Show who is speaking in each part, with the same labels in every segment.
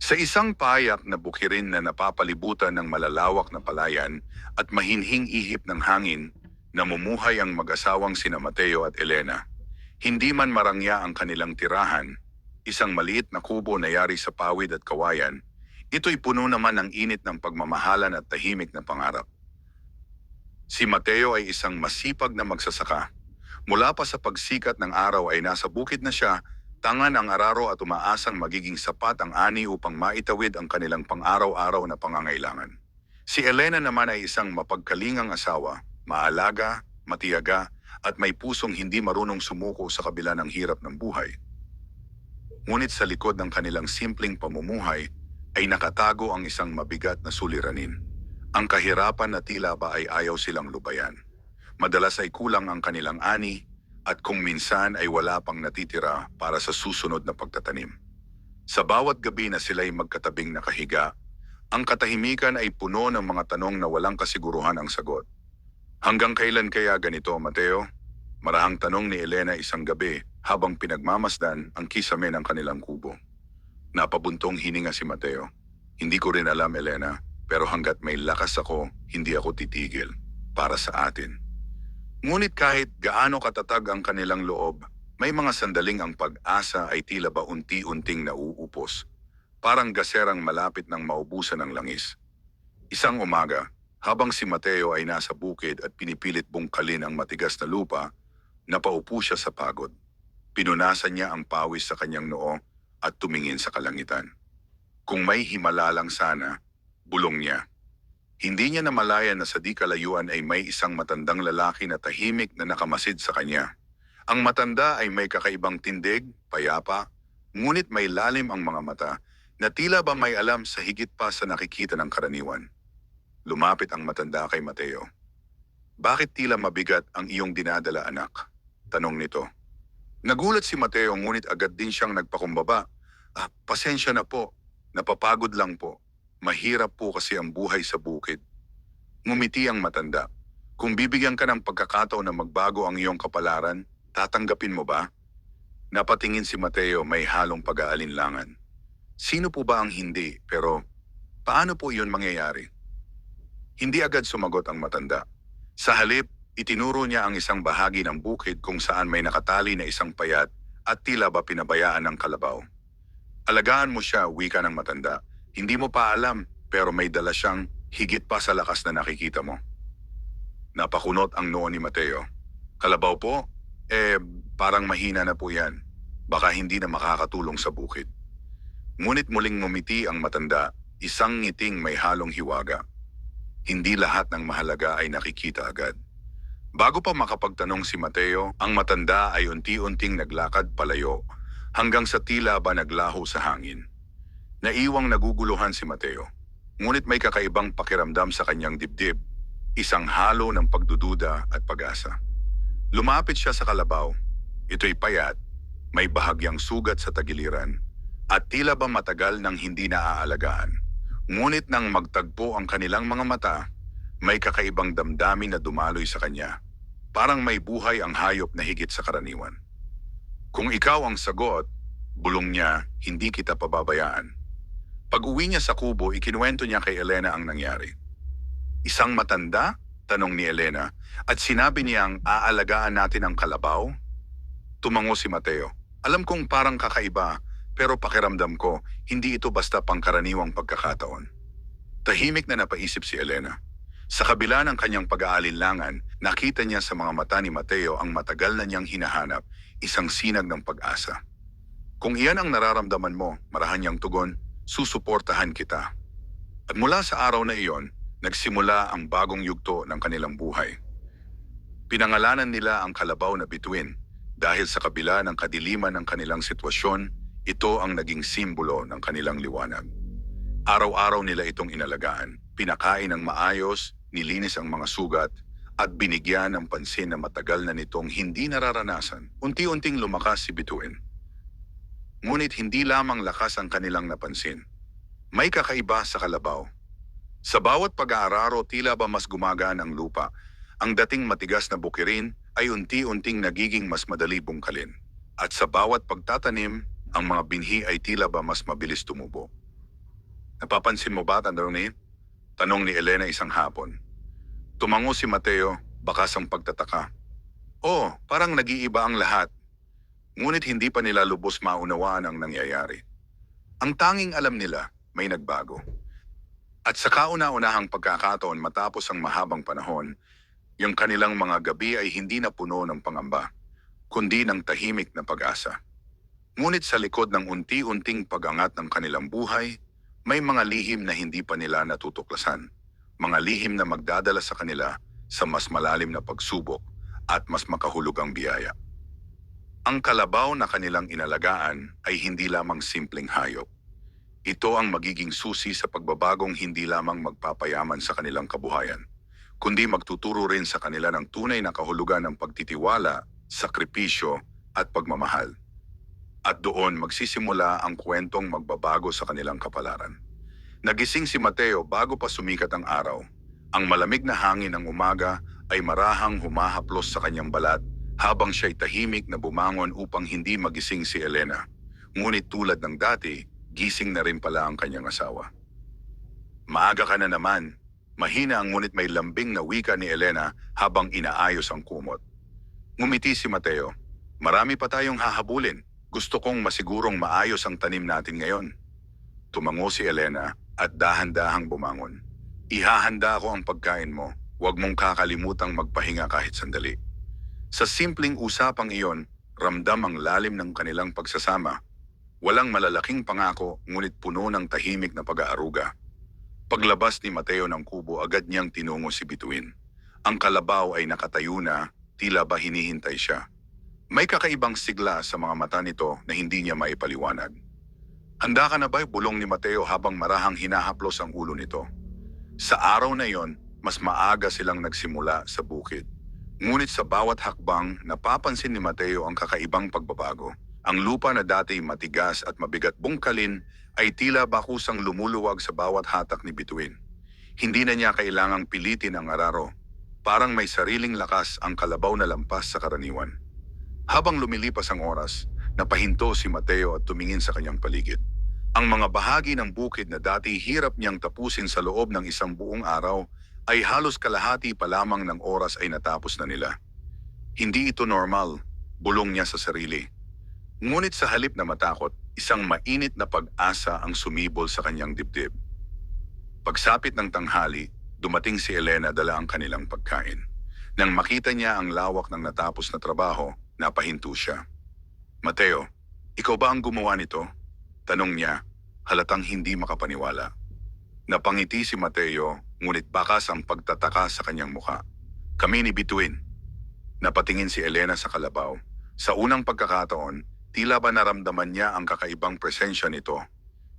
Speaker 1: Sa isang payak na bukirin na napapalibutan ng malalawak na palayan at mahinhing ihip ng hangin, namumuhay ang mag-asawang sina Mateo at Elena. Hindi man marangya ang kanilang tirahan, isang maliit na kubo na yari sa pawid at kawayan, ito'y puno naman ng init ng pagmamahalan at tahimik na pangarap. Si Mateo ay isang masipag na magsasaka. Mula pa sa pagsikat ng araw ay nasa bukid na siya, tangan ang araro at umaasang magiging sapat ang ani upang maitawid ang kanilang pang-araw-araw na pangangailangan. Si Elena naman ay isang mapagkalingang asawa, maalaga, matiyaga, at may pusong hindi marunong sumuko sa kabila ng hirap ng buhay. Ngunit sa likod ng kanilang simpleng pamumuhay ay nakatago ang isang mabigat na suliranin. Ang kahirapan na tila ba ay ayaw silang lubayan. Madalas ay kulang ang kanilang ani at kung minsan ay wala pang natitira para sa susunod na pagtatanim. Sa bawat gabi na sila'y magkatabing nakahiga, ang katahimikan ay puno ng mga tanong na walang kasiguruhan ang sagot. Hanggang kailan kaya ganito, Mateo? Marahang tanong ni Elena isang gabi habang pinagmamasdan ang kisame ng kanilang kubo. Napabuntong hininga si Mateo. Hindi ko rin alam, Elena, pero hanggat may lakas ako, hindi ako titigil para sa atin. Ngunit kahit gaano katatag ang kanilang loob, may mga sandaling ang pag-asa ay tila ba unti-unting nauupos. Parang gaserang malapit ng maubusan ng langis. Isang umaga, habang si Mateo ay nasa bukid at pinipilit bungkalin ang matigas na lupa, napaupo siya sa pagod. Pinunasan niya ang pawis sa kanyang noo at tumingin sa kalangitan. Kung may himala lang sana, bulong niya. Hindi niya namalayan na sa di kalayuan ay may isang matandang lalaki na tahimik na nakamasid sa kanya. Ang matanda ay may kakaibang tindig, payapa, ngunit may lalim ang mga mata na tila ba may alam sa higit pa sa nakikita ng karaniwan. Lumapit ang matanda kay Mateo. Bakit tila mabigat ang iyong dinadala, anak? Tanong nito. Nagulat si Mateo ngunit agad din siyang nagpakumbaba. Pasensya na po. Napapagod lang po. Mahirap po kasi ang buhay sa bukid. Ngumiti ang matanda. Kung bibigyan ka ng pagkakataon na magbago ang iyong kapalaran, tatanggapin mo ba? Napatingin si Mateo may halong pag-aalinlangan. Sino po ba ang hindi? Pero paano po iyon mangyayari? Hindi agad sumagot ang matanda. Sa halip, itinuro niya ang isang bahagi ng bukid kung saan may nakatali na isang payat at tila ba pinabayaan ng kalabaw. Alagaan mo siya, wika ng matanda. Hindi mo pa alam, pero may dala siyang higit pa sa lakas na nakikita mo. Napakunot ang noo ni Mateo. Kalabaw po? Parang mahina na po yan. Baka hindi na makakatulong sa bukid. Ngunit muling ngumiti ang matanda, isang ngiting may halong hiwaga. Hindi lahat ng mahalaga ay nakikita agad. Bago pa makapagtanong si Mateo, ang matanda ay unti-unting naglakad palayo hanggang sa tila ba naglaho sa hangin. Naiwang naguguluhan si Mateo, ngunit may kakaibang pakiramdam sa kanyang dibdib, isang halo ng pagdududa at pag-asa. Lumapit siya sa kalabaw. Ito'y payat, may bahagyang sugat sa tagiliran, at tila ba matagal nang hindi naaalagaan. Ngunit nang magtagpo ang kanilang mga mata, may kakaibang damdamin na dumaloy sa kanya. Parang may buhay ang hayop na higit sa karaniwan. Kung ikaw ang sagot, bulong niya, hindi kita pababayaan. Pag-uwi niya sa kubo, ikinuwento niya kay Elena ang nangyari. Isang matanda? Tanong ni Elena, at sinabi niyang aalagaan natin ang kalabaw? Tumango si Mateo. Alam kong parang kakaiba, pero pakiramdam ko, hindi ito basta pangkaraniwang pagkakataon. Tahimik na napaisip si Elena. Sa kabila ng kanyang pag-aalinlangan, nakita niya sa mga mata ni Mateo ang matagal na niyang hinahanap, isang sinag ng pag-asa. Kung iyan ang nararamdaman mo, marahan niyang tugon, susuportahan kita. At mula sa araw na iyon, nagsimula ang bagong yugto ng kanilang buhay. Pinangalanan nila ang kalabaw na bituin dahil sa kabila ng kadiliman ng kanilang sitwasyon, ito ang naging simbolo ng kanilang liwanag. Araw-araw nila itong inalagaan, pinakain ng maayos, nilinis ang mga sugat, at binigyan ng pansin na matagal na nitong hindi nararanasan. Unti-unting lumakas si bituin. Ngunit hindi lamang lakas ang kanilang napansin. May kakaiba sa kalabaw. Sa bawat pag-aararo tila ba mas gumagaan ang lupa. Ang dating matigas na bukirin ay unti-unting nagiging mas madali bungkalin. At sa bawat pagtatanim, ang mga binhi ay tila ba mas mabilis tumubo. Napapansin mo ba, Tandroni? Tanong ni Elena isang hapon. Tumango si Mateo, bakas ang pagtataka. Oo, parang nag-iiba ang lahat. Ngunit hindi pa nila lubos maunawaan ang nangyayari. Ang tanging alam nila, may nagbago. At sa kauna-unahang pagkakataon matapos ang mahabang panahon, yung kanilang mga gabi ay hindi na puno ng pangamba, kundi ng tahimik na pag-asa. Ngunit sa likod ng unti-unting pag-angat ng kanilang buhay, may mga lihim na hindi pa nila natutuklasan. Mga lihim na magdadala sa kanila sa mas malalim na pagsubok at mas makahulugang biyaya. Ang kalabaw na kanilang inalagaan ay hindi lamang simpleng hayop. Ito ang magiging susi sa pagbabagong hindi lamang magpapayaman sa kanilang kabuhayan, kundi magtuturo rin sa kanila ng tunay na kahulugan ng pagtitiwala, sakripisyo at pagmamahal. At doon magsisimula ang kwentong magbabago sa kanilang kapalaran. Nagising si Mateo bago pa sumikat ang araw. Ang malamig na hangin ng umaga ay marahang humahaplos sa kanyang balat habang siya'y tahimik na bumangon upang hindi magising si Elena. Ngunit tulad ng dati, gising na rin pala ang kanyang asawa. Maaga ka na naman. Mahina ang ngunit may lambing na wika ni Elena habang inaayos ang kumot. Ngumiti si Mateo. Marami pa tayong hahabulin. Gusto kong masigurong maayos ang tanim natin ngayon. Tumango si Elena at dahan-dahang bumangon. Ihahanda ko ang pagkain mo. Huwag mong kakalimutang magpahinga kahit sandali. Sa simpleng usapang iyon, ramdam ang lalim ng kanilang pagsasama. Walang malalaking pangako, ngunit puno ng tahimik na pag-aaruga. Paglabas ni Mateo ng kubo, agad niyang tinungo si Bituin. Ang kalabaw ay nakatayo na, tila ba hinihintay siya. May kakaibang sigla sa mga mata nito na hindi niya maipaliwanag. Handa ka na ba? Bulong ni Mateo habang marahang hinahaplos ang ulo nito. Sa araw na iyon, mas maaga silang nagsimula sa bukid. Ngunit sa bawat hakbang, napapansin ni Mateo ang kakaibang pagbabago. Ang lupa na dati matigas at mabigat bungkalin ay tila bakusang lumuluwag sa bawat hatak ni Bituin. Hindi na niya kailangang pilitin ang araro. Parang may sariling lakas ang kalabaw na lampas sa karaniwan. Habang lumilipas ang oras, napahinto si Mateo at tumingin sa kanyang paligid. Ang mga bahagi ng bukid na dati hirap niyang tapusin sa loob ng isang buong araw ay halos kalahati pa lamang ng oras ay natapos na nila. Hindi ito normal, bulong niya sa sarili. Ngunit sa halip na matakot, isang mainit na pag-asa ang sumibol sa kanyang dibdib. Pagsapit ng tanghali, dumating si Elena dala ang kanilang pagkain. Nang makita niya ang lawak ng natapos na trabaho, napahinto siya. Mateo, ikaw ba ang gumawa nito? Tanong niya, halatang hindi makapaniwala. Napangiti si Mateo, ngunit bakas ang pagtataka sa kanyang muka. Kami ni Bituin. Napatingin si Elena sa kalabaw. Sa unang pagkakataon, tila ba naramdaman niya ang kakaibang presensya nito.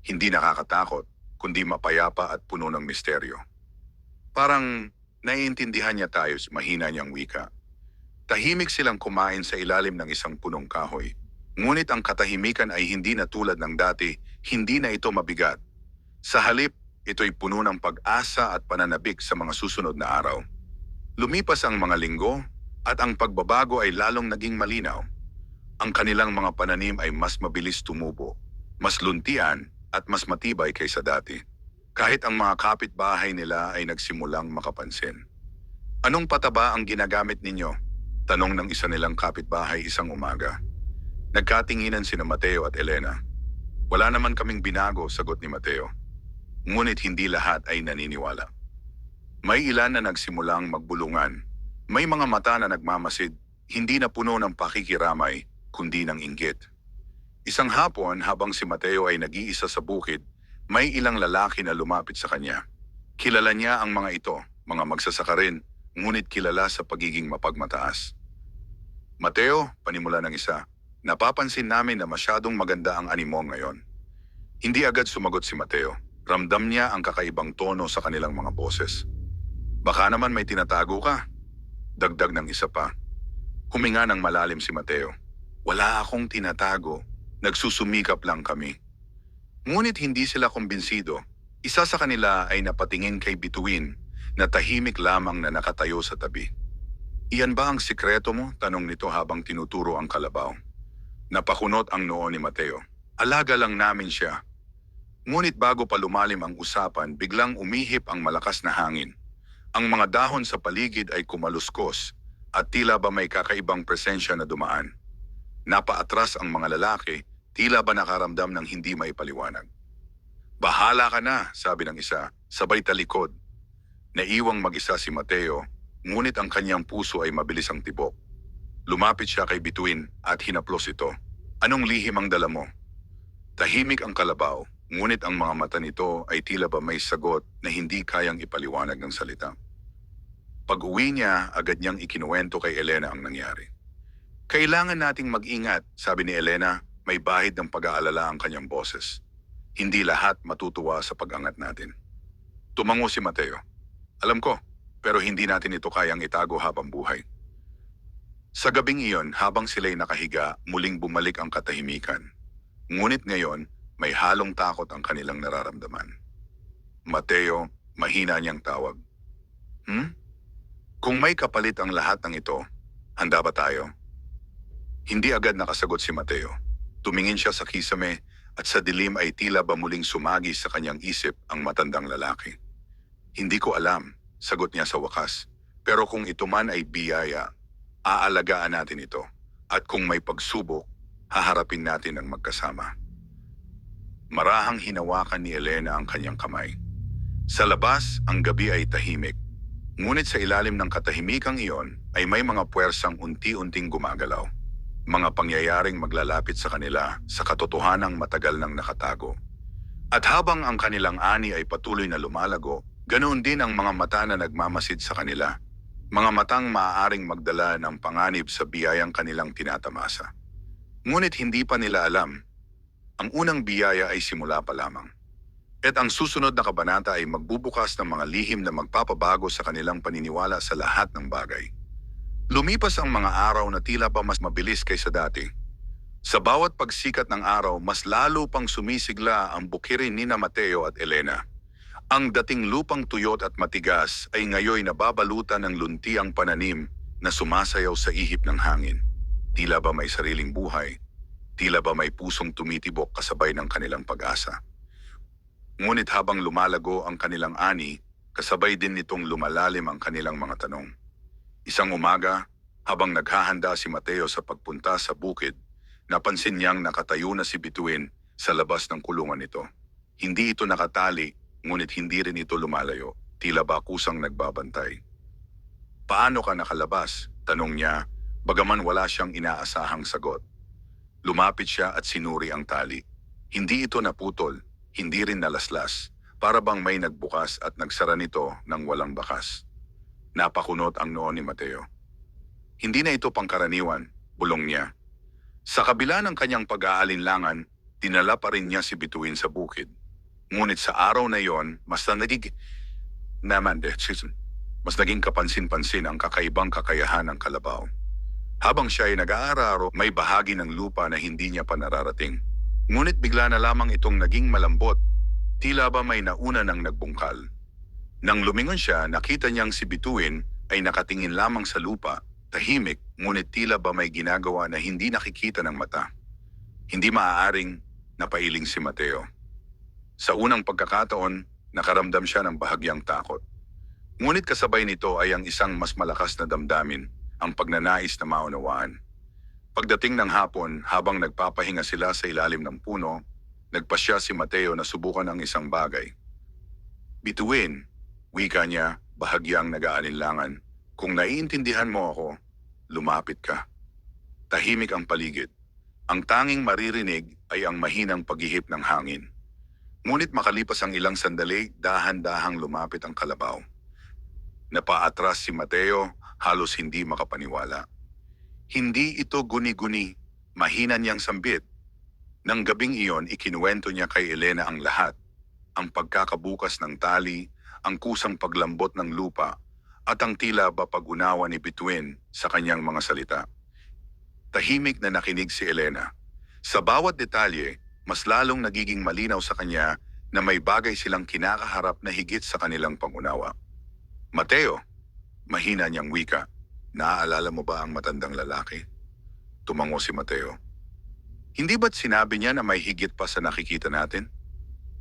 Speaker 1: Hindi nakakatakot, kundi mapayapa at puno ng misteryo. Parang naiintindihan niya tayo, mahina niyang wika. Tahimik silang kumain sa ilalim ng isang punong kahoy. Ngunit ang katahimikan ay hindi na tulad ng dati, hindi na ito mabigat. Sa halip, ito'y puno ng pag-asa at pananabik sa mga susunod na araw. Lumipas ang mga linggo, at ang pagbabago ay lalong naging malinaw. Ang kanilang mga pananim ay mas mabilis tumubo, mas luntian at mas matibay kaysa dati. Kahit ang mga kapitbahay nila ay nagsimulang makapansin. Anong pataba ang ginagamit ninyo? Tanong ng isa nilang kapitbahay isang umaga. Nagkatinginan sina Mateo at Elena. Wala naman kaming binago, sagot ni Mateo. Ngunit hindi lahat ay naniniwala. May ilan na nagsimulang magbulungan. May mga mata na nagmamasid, hindi na puno ng pakikiramay, kundi ng inggit. Isang hapon habang si Mateo ay nag-iisa sa bukid, may ilang lalaki na lumapit sa kanya. Kilala niya ang mga ito, mga magsasaka rin, ngunit kilala sa pagiging mapagmataas. Mateo, panimula ng isa, napapansin namin na masyadong maganda ang animo ngayon. Hindi agad sumagot si Mateo. Ramdam niya ang kakaibang tono sa kanilang mga boses. Baka naman may tinatago ka. Dagdag ng isa pa. Huminga ng malalim si Mateo. Wala akong tinatago. Nagsusumikap lang kami. Ngunit hindi sila kumbinsido. Isa sa kanila ay napatingin kay Bituin na tahimik lamang na nakatayo sa tabi. Iyan ba ang sikreto mo? Tanong nito habang tinuturo ang kalabaw. Napakunot ang noo ni Mateo. Alaga lang namin siya. Ngunit bago pa lumalim ang usapan, biglang umihip ang malakas na hangin. Ang mga dahon sa paligid ay kumaluskos at tila ba may kakaibang presensya na dumaan. Napaatras ang mga lalaki, tila ba nakaramdam ng hindi maipaliwanag. Bahala ka na, sabi ng isa, sabay talikod. Naiwang mag-isa si Mateo, ngunit ang kanyang puso ay mabilis ang tibok. Lumapit siya kay Bituin at hinaplos ito. Anong lihim ang dala mo? Tahimik ang kalabaw, ngunit ang mga mata nito ay tila ba may sagot na hindi kayang ipaliwanag ng salita. Pag-uwi niya, agad niyang ikinuwento kay Elena ang nangyari. Kailangan nating mag-ingat, sabi ni Elena, may bahid ng pag-aalala ang kanyang boses. Hindi lahat matutuwa sa pag-angat natin. Tumango si Mateo. Alam ko, pero hindi natin ito kayang itago habang buhay. Sa gabing iyon, habang sila'y nakahiga, muling bumalik ang katahimikan. Ngunit ngayon, may halong takot ang kanilang nararamdaman. Mateo, mahina niyang tawag. Kung may kapalit ang lahat ng ito, handa ba tayo? Hindi agad nakasagot si Mateo. Tumingin siya sa kisame at sa dilim ay tila ba muling sumagi sa kanyang isip ang matandang lalaki. Hindi ko alam, sagot niya sa wakas. Pero kung ito man ay biyaya, aalagaan natin ito. At kung may pagsubok, haharapin natin ang magkasama. Marahang hinawakan ni Elena ang kanyang kamay. Sa labas, ang gabi ay tahimik. Ngunit sa ilalim ng katahimikang iyon ay may mga puwersang unti-unting gumagalaw. Mga pangyayaring maglalapit sa kanila sa katotohanang matagal nang nakatago. At habang ang kanilang ani ay patuloy na lumalago, ganoon din ang mga mata na nagmamasid sa kanila. Mga matang maaaring magdala ng panganib sa biyayang kanilang tinatamasa. Ngunit hindi pa nila alam, ang unang biyaya ay simula pa lamang. At ang susunod na kabanata ay magbubukas ng mga lihim na magpapabago sa kanilang paniniwala sa lahat ng bagay. Lumipas ang mga araw na tila pa mas mabilis kaysa dati. Sa bawat pagsikat ng araw, mas lalo pang sumisigla ang bukirin ni Mateo at Elena. Ang dating lupang tuyot at matigas ay ngayoy nababalutan ng luntiang pananim na sumasayaw sa ihip ng hangin. Tila ba may sariling buhay? Tila ba may pusong tumitibok kasabay ng kanilang pag-asa? Ngunit habang lumalago ang kanilang ani, kasabay din nitong lumalalim ang kanilang mga tanong. Isang umaga, habang naghahanda si Mateo sa pagpunta sa bukid, napansin niyang nakatayo na si Bituin sa labas ng kulungan nito. Hindi ito nakatali, ngunit hindi rin ito lumalayo, tila ba kusang nagbabantay. Paano ka nakalabas? Tanong niya, bagaman wala siyang inaasahang sagot. Lumapit siya at sinuri ang tali. Hindi ito naputol, hindi rin nalaslas, para bang may nagbukas at nagsara nito ng walang bakas. Napakunot ang noo ni Mateo. Hindi na ito pangkaraniwan, bulong niya. Sa kabila ng kanyang pag-aalinlangan, dinala pa rin niya si Bituin sa bukid. Ngunit sa araw na yon, mas naging kapansin-pansin ang kakaibang kakayahan ng kalabaw. Habang siya ay nag-aararo, may bahagi ng lupa na hindi niya pa nararating. Ngunit bigla na lamang itong naging malambot, tila ba may nauna ng nagbungkal. Nang lumingon siya, nakita niyang si Bituin ay nakatingin lamang sa lupa, tahimik, ngunit tila ba may ginagawa na hindi nakikita ng mata. Hindi maaaring napailing si Mateo. Sa unang pagkakataon, nakaramdam siya ng bahagyang takot. Ngunit kasabay nito ay ang isang mas malakas na damdamin, ang pagnanais na maunawaan. Pagdating ng hapon, habang nagpapahinga sila sa ilalim ng puno, nagpasya si Mateo na subukan ang isang bagay. Bituin, wika niya, bahagyang nag-aalinlangan, kung naiintindihan mo ako, lumapit ka. Tahimik ang paligid. Ang tanging maririnig ay ang mahinang paghihip ng hangin. Ngunit makalipas ang ilang sandali, dahan-dahang lumapit ang kalabaw. Napaatras si Mateo, halos hindi makapaniwala. Hindi ito guni-guni, mahina niyang sambit. Nang gabing iyon, ikinuwento niya kay Elena ang lahat. Ang pagkakabukas ng tali, ang kusang paglambot ng lupa, at ang tila ba pag-unawa ni Bituin sa kanyang mga salita. Tahimik na nakinig si Elena. Sa bawat detalye, mas lalong nagiging malinaw sa kanya na may bagay silang kinakaharap na higit sa kanilang pangunawa. Mateo, mahina niyang wika. Naaalala mo ba ang matandang lalaki? Tumango si Mateo. Hindi ba't sinabi niya na may higit pa sa nakikita natin?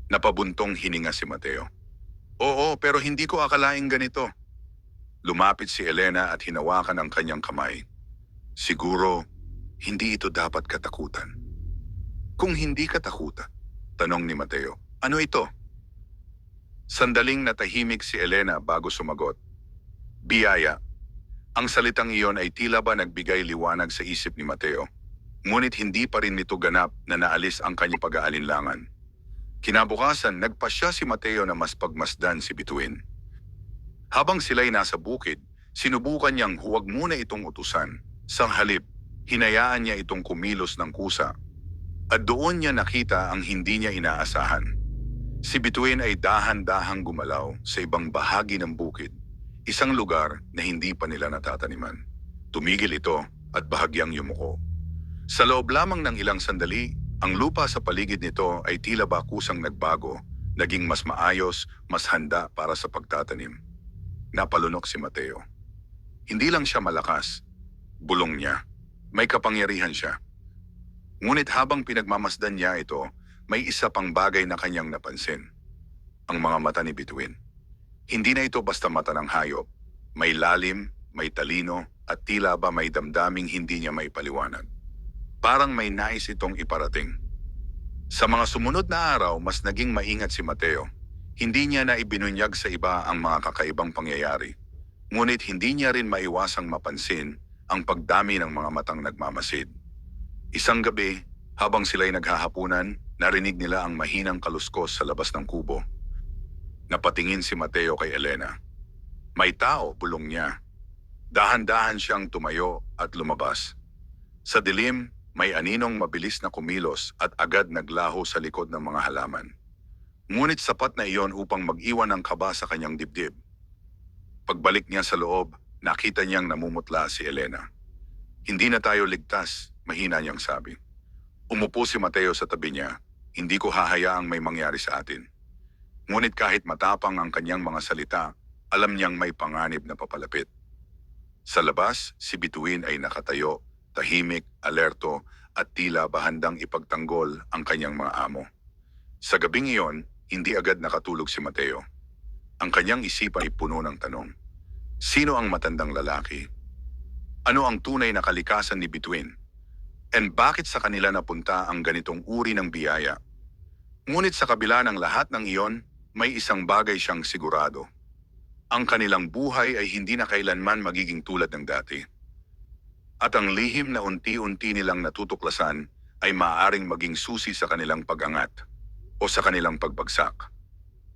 Speaker 1: Napabuntong hininga si Mateo. Oo, pero hindi ko akalaing ganito. Lumapit si Elena at hinawakan ang kanyang kamay. Siguro, hindi ito dapat katakutan. Kung hindi katakutan, tanong ni Mateo, ano ito? Sandaling natahimik si Elena bago sumagot. Biyaya. Ang salitang iyon ay tila ba nagbigay liwanag sa isip ni Mateo. Ngunit hindi pa rin nito ganap na naalis ang kanyang pag-aalinlangan. Kinabukasan, nagpasya si Mateo na mas pagmasdan si Bituin. Habang sila'y nasa bukid, sinubukan niyang huwag muna itong utusan. Sa halip, hinayaan niya itong kumilos ng kusa. At doon niya nakita ang hindi niya inaasahan. Si Bituin ay dahan-dahang gumalaw sa ibang bahagi ng bukid, isang lugar na hindi pa nila natataniman. Tumigil ito at bahagyang yumuko. Sa loob lamang ng ilang sandali, ang lupa sa paligid nito ay tila ba kusang nagbago, naging mas maayos, mas handa para sa pagtatanim. Napalunok si Mateo. Hindi lang siya malakas, bulong niya. May kapangyarihan siya. Ngunit habang pinagmamasdan niya ito, may isa pang bagay na kanyang napansin. Ang mga mata ni Bituin. Hindi na ito basta mata ng hayop. May lalim, may talino, at tila ba may damdaming hindi niya maipaliwanag. Parang may nais itong iparating. Sa mga sumunod na araw, mas naging maingat si Mateo. Hindi niya na ibinunyag sa iba ang mga kakaibang pangyayari. Ngunit hindi niya rin maiwasang mapansin ang pagdami ng mga matang nagmamasid. Isang gabi, habang sila'y naghahapunan, narinig nila ang mahinang kaluskos sa labas ng kubo. Napatingin si Mateo kay Elena. May tao, bulong niya. Dahan-dahan siyang tumayo at lumabas. Sa dilim, may aninong mabilis na kumilos at agad naglaho sa likod ng mga halaman. Ngunit sapat na iyon upang mag-iwan ng kaba sa kanyang dibdib. Pagbalik niya sa loob, nakita niyang namumutla si Elena. Hindi na tayo ligtas, mahina niyang sabi. Umupo si Mateo sa tabi niya, hindi ko hahayaang may mangyari sa atin. Ngunit kahit matapang ang kanyang mga salita, alam niyang may panganib na papalapit. Sa labas, si Bituin ay nakatayo, tahimik, alerto, at tila ba handang ipagtanggol ang kanyang mga amo. Sa gabing iyon, hindi agad nakatulog si Mateo. Ang kanyang isipan ay puno ng tanong. Sino ang matandang lalaki? Ano ang tunay na kalikasan ni Bituin? And bakit sa kanila napunta ang ganitong uri ng biyaya? Ngunit sa kabila ng lahat ng iyon, may isang bagay siyang sigurado. Ang kanilang buhay ay hindi na kailanman magiging tulad ng dati. At ang lihim na unti-unti nilang natutuklasan ay maaaring maging susi sa kanilang pag-angat o sa kanilang pagbagsak.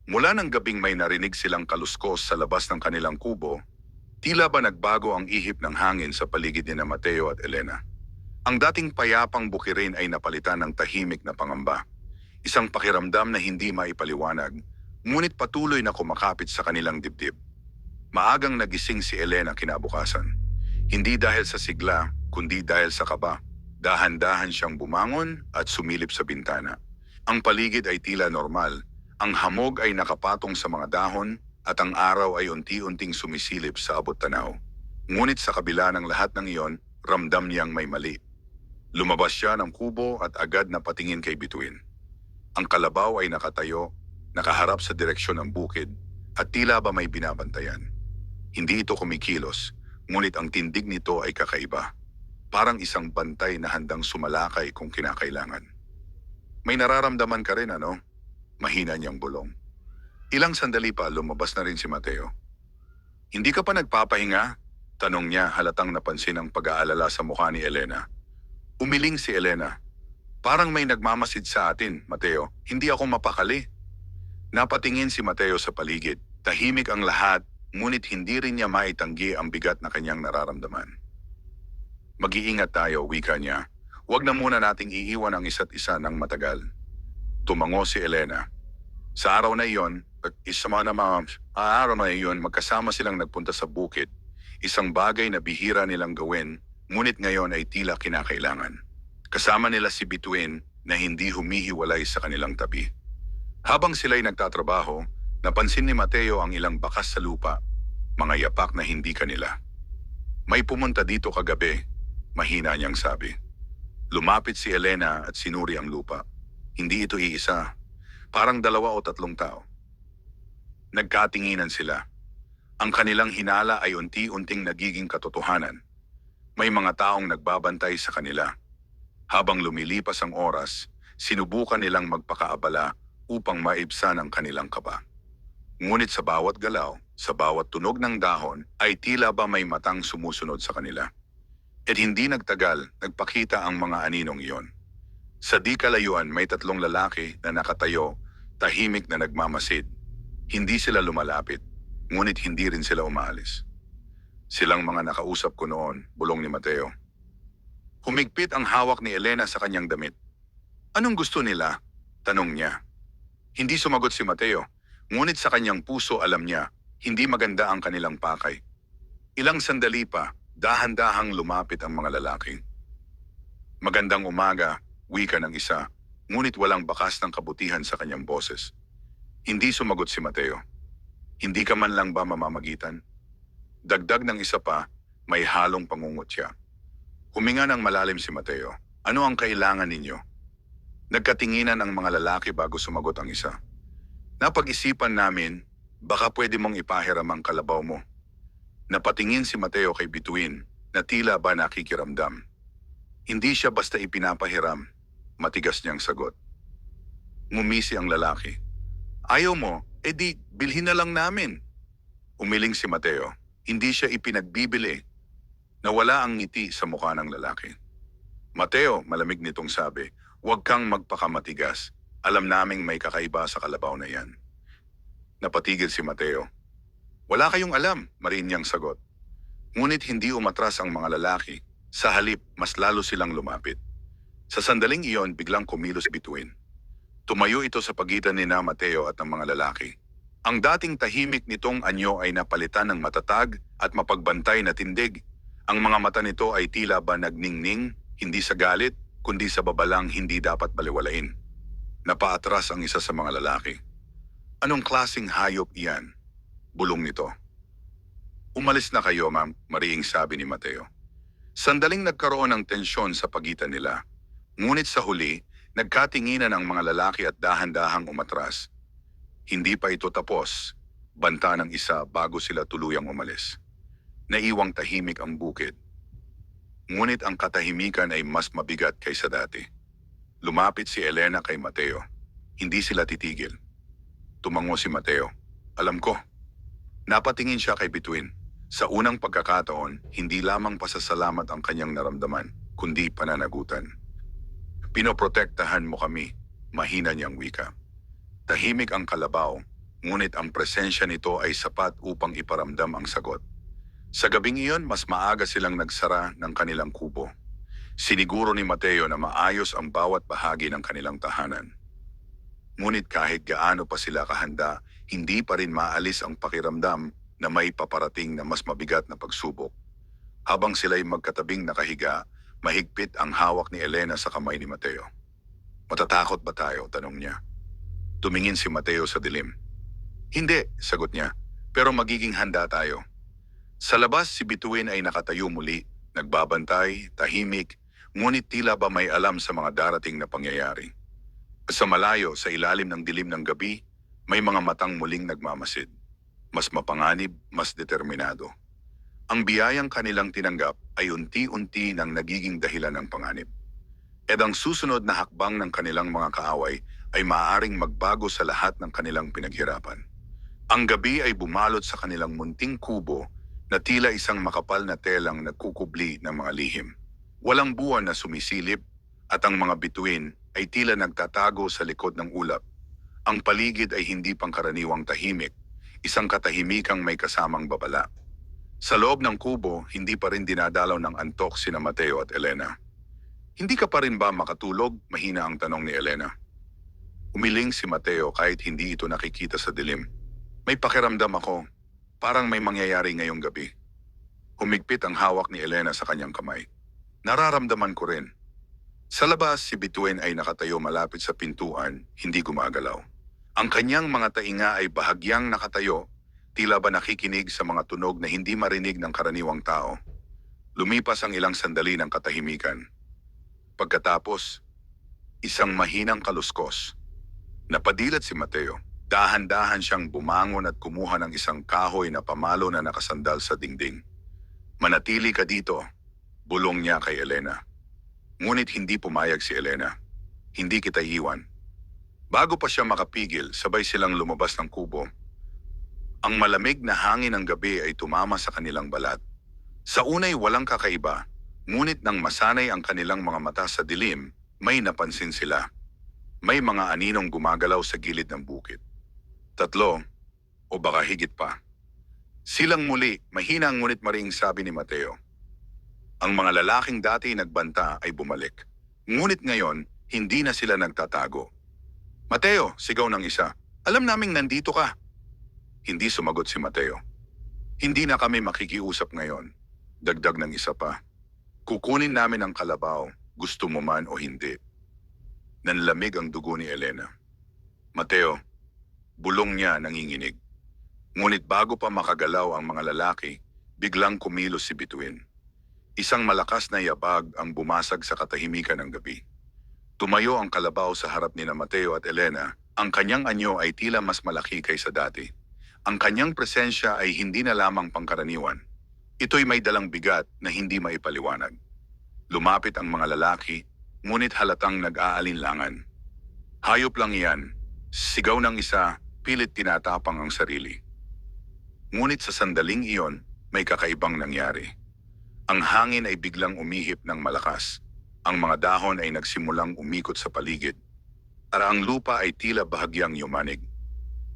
Speaker 1: Mula ng gabing may narinig silang kaluskos sa labas ng kanilang kubo, tila ba nagbago ang ihip ng hangin sa paligid ni Mateo at Elena. Ang dating payapang bukirin ay napalitan ng tahimik na pangamba. Isang pakiramdam na hindi maipaliwanag, ngunit patuloy na kumakapit sa kanilang dibdib. Maagang nagising si Elena kinabukasan. Hindi dahil sa sigla, kundi dahil sa kaba. Dahan-dahan siyang bumangon at sumilip sa bintana. Ang paligid ay tila normal, ang hamog ay nakapatong sa mga dahon, at ang araw ay unti-unting sumisilip sa abot tanaw. Ngunit sa kabila ng lahat ng iyon, ramdam niyang may mali. Lumabas siya ng kubo at agad na patingin kay Bituin. Ang kalabaw ay nakatayo, nakaharap sa direksyon ng bukid, at tila ba may binabantayan. Hindi ito kumikilos, ngunit ang tindig nito ay kakaiba. Parang isang bantay na handang sumalakay kung kinakailangan. May nararamdaman ka rin, ano? Mahina niyang bulong. Ilang sandali pa lumabas na rin si Mateo. Hindi ka pa nagpapahinga? Tanong niya halatang napansin ang pag-aalala sa mukha ni Elena. Umiling si Elena. Parang may nagmamasid sa atin, Mateo. Hindi ako mapakali. Napatingin si Mateo sa paligid. Tahimik ang lahat, ngunit hindi rin niya maitanggi ang bigat na kanyang nararamdaman. Mag-iingat tayo, wika niya. Huwag na muna nating iiwan ang isa't isa ng matagal. Tumango si Elena. Sa araw na iyon, magkasama silang nagpunta sa bukid. Isang bagay na bihira nilang gawin, ngunit ngayon ay tila kinakailangan. Kasama nila si Bituin na hindi humihiwalay sa kanilang tabi. Habang sila'y nagtatrabaho, napansin ni Mateo ang ilang bakas sa lupa, mga yapak na hindi kanila. May pumunta dito kagabi, mahina niyang sabi. Lumapit si Elena at sinuri ang lupa. Hindi ito iisa. Parang 2 o 3 tao. Nagkatinginan sila. Ang kanilang hinala ay unti-unting nagiging katotohanan. May mga taong nagbabantay sa kanila. Habang lumilipas ang oras, sinubukan nilang magpakaabala upang maibsan ang kanilang kaba. Ngunit sa bawat galaw, sa bawat tunog ng dahon, ay tila ba may matang sumusunod sa kanila. At hindi nagtagal, nagpakita ang mga aninong iyon. Sa di kalayuan may 3 lalaki na nakatayo, tahimik na nagmamasid. Hindi sila lumalapit, ngunit hindi rin sila umaalis. Silang mga nakausap ko noon, bulong ni Mateo. Humigpit ang hawak ni Elena sa kanyang damit. Anong gusto nila? Tanong niya. Hindi sumagot si Mateo, ngunit sa kanyang puso alam niya, hindi maganda ang kanilang pakay. Ilang sandali pa, dahan-dahang lumapit ang mga lalaki. Magandang umaga, wika ng isa, ngunit walang bakas ng kabutihan sa kanyang boses. Hindi sumagot si Mateo. Hindi ka man lang ba mamamagitan? Dagdag ng isa pa, may halong pangungutya. Huminga ng malalim si Mateo. Ano ang kailangan ninyo? Nagkatinginan ang mga lalaki bago sumagot ang isa. Napag-isipan namin, baka pwede mong ipahiram ang kalabaw mo. Napatingin si Mateo kay Bituin na tila ba nakikiramdam. Hindi siya basta ipinapahiram, matigas niyang sagot. Ngumisi ang lalaki. Ayaw mo, edi bilhin na lang namin. Umiling si Mateo. Hindi siya ipinagbibili. Nawala ang ngiti sa mukha ng lalaki. Mateo, malamig nitong sabi, huwag kang magpakamatigas. Alam naming may kakaiba sa kalabaw na yan. Napatigil si Mateo. Wala kayong alam, marin niyang sagot. Ngunit hindi umatras ang mga lalaki. Sa halip, mas lalo silang lumapit. Sa sandaling iyon, biglang kumilos Bituin. Tumayo ito sa pagitan ni Mateo at ng mga lalaki. Ang dating tahimik nitong anyo ay napalitan ng matatag at mapagbantay na tindig. Ang mga mata nito ay tila ba nagningning, hindi sa galit, kundi sa babalang hindi dapat baliwalain. Napaatras ang isa sa mga lalaki. Anong klaseng hayop iyan? Bulong nito. Umalis na kayo, ma'am, mariing sabi ni Mateo. Sandaling nagkaroon ng tensyon sa pagitan nila. Ngunit sa huli, nagkatinginan ang mga lalaki at dahan-dahang umatras. Hindi pa ito tapos, banta ng isa bago sila tuluyang umalis. Naiwang tahimik ang bukid. Ngunit ang katahimikan ay mas mabigat kaysa dati. Lumapit si Elena kay Mateo. Hindi sila titigil. Tumango si Mateo. Alam ko. Napatingin siya kay Bituin. Sa unang pagkakataon, hindi lamang pasasalamat ang kanyang naramdaman, kundi pananagutan. Pinoprotektahan mo kami, mahina niyang wika. Tahimik ang kalabaw, ngunit ang presensya nito ay sapat upang iparamdam ang sagot. Sa gabing iyon, mas maaga silang nagsara ng kanilang kubo. Siniguro ni Mateo na maayos ang bawat bahagi ng kanilang tahanan. Ngunit kahit gaano pa sila kahanda, hindi pa rin maalis ang pakiramdam na may paparating na mas mabigat na pagsubok. Habang sila'y magkatabing nakahiga, mahigpit ang hawak ni Elena sa kamay ni Mateo. Matatakot ba tayo? Tanong niya. Tumingin si Mateo sa dilim. Hindi, sagot niya, pero magiging handa tayo. Sa labas si Bituin ay nakatayo muli, nagbabantay, tahimik, ngunit tila ba may alam sa mga darating na pangyayari. Sa malayo, sa ilalim ng dilim ng gabi, may mga matang muling nagmamasid. Mas mapanganib, mas determinado. Ang biyayang kanilang tinanggap ay unti-unti nang nagiging dahilan ng panganib. At ang susunod na hakbang ng kanilang mga kaaway ay maaaring magbago sa lahat ng kanilang pinaghirapan. Ang gabi ay bumalot sa kanilang munting kubo na tila isang makapal na telang nagkukubli ng mga lihim. Walang buwan na sumisilip at ang mga bituin ay tila nagtatago sa likod ng ulap. Ang paligid ay hindi pangkaraniwang tahimik, isang katahimikang may kasamang babala. Sa loob ng kubo, hindi pa rin dinadalaw ng antok sina Mateo at Elena. Hindi ka pa rin ba makatulog? Mahina ang tanong ni Elena. Umiling si Mateo kahit hindi ito nakikita sa dilim. May pakiramdam ako, parang may mangyayari ngayong gabi. Humigpit ang hawak ni Elena sa kanyang kamay. Nararamdaman ko rin. Sa labas, si Bituin ay nakatayo malapit sa pintuan, hindi gumagalaw. Ang kanyang mga tainga ay bahagyang nakatayo, tila ba nakikinig sa mga tunog na hindi marinig ng karaniwang tao. Lumipas ang ilang sandali ng katahimikan. Pagkatapos, isang mahinang kaluskos. Napadilat si Mateo. Dahan-dahan siyang bumangon at kumuha ng isang kahoy na pamalo na nakasandal sa dingding. Manatili ka dito, bulong niya kay Elena. Ngunit hindi pumayag si Elena. Hindi kita iwan. Bago pa siya makapigil, sabay silang lumabas ng kubo. Ang malamig na hangin ng gabi ay tumama sa kanilang balat. Sa unay walang kakaiba, ngunit nang masanay ang kanilang mga mata sa dilim, may napansin sila. May mga aninong gumagalaw sa gilid ng bukid. 3 o baka higit pa. Silang muli, mahina ngunit mariing sabi ni Mateo. Ang mga lalaking dati nagbanta ay bumalik. Ngunit ngayon, hindi na sila nagtatago. Mateo, sigaw ng isa. Alam naming nandito ka. Hindi sumagot si Mateo. Hindi na kami makikiusap ngayon. Dagdag ng isa pa. Kukunin namin ang kalabaw, gusto mo man o hindi. Nanlamig ang dugo ni Elena. Mateo, bulong niya nanginginig. Ngunit bago pa makagalaw ang mga lalaki, biglang kumilos si Bituin. Isang malakas na yabag ang bumasag sa katahimikan ng gabi. Tumayo ang kalabaw sa harap ni Mateo at Elena. Ang kanyang anyo ay tila mas malaki kaysa dati. Ang kanyang presensya ay hindi na lamang pangkaraniwan. Ito'y may dalang bigat na hindi maipaliwanag. Lumapit ang mga lalaki, ngunit halatang nag-aalinlangan. Hayop lang iyan. Sigaw ng isa, pilit tinatapang ang sarili. Ngunit sa sandaling iyon, may kakaibang nangyari. Ang hangin ay biglang umihip ng malakas. Ang mga dahon ay nagsimulang umikot sa paligid. At ang lupa ay tila bahagyang yumanig.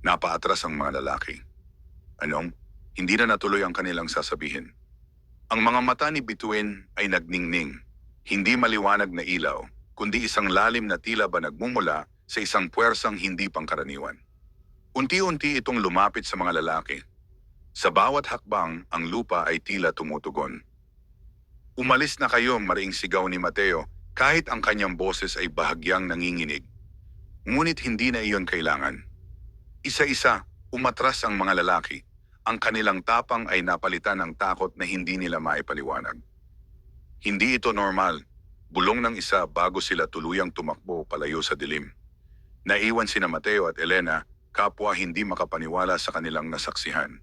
Speaker 1: Napaatras ang mga lalaki. Anong? Hindi na natuloy ang kanilang sasabihin. Ang mga mata ni Bituin ay nagningning. Hindi maliwanag na ilaw, kundi isang lalim na tila ba nagmumula sa isang puwersang hindi pangkaraniwan. Unti-unti itong lumapit sa mga lalaki. Sa bawat hakbang, ang lupa ay tila tumutugon. Umalis na kayo, mariing sigaw ni Mateo, kahit ang kanyang boses ay bahagyang nanginginig. Ngunit hindi na iyon kailangan. Isa-isa, umatras ang mga lalaki. Ang kanilang tapang ay napalitan ng takot na hindi nila maipaliwanag. Hindi ito normal, bulong ng isa bago sila tuluyang tumakbo palayo sa dilim. Naiwan sina Mateo at Elena, kapwa hindi makapaniwala sa kanilang nasaksihan.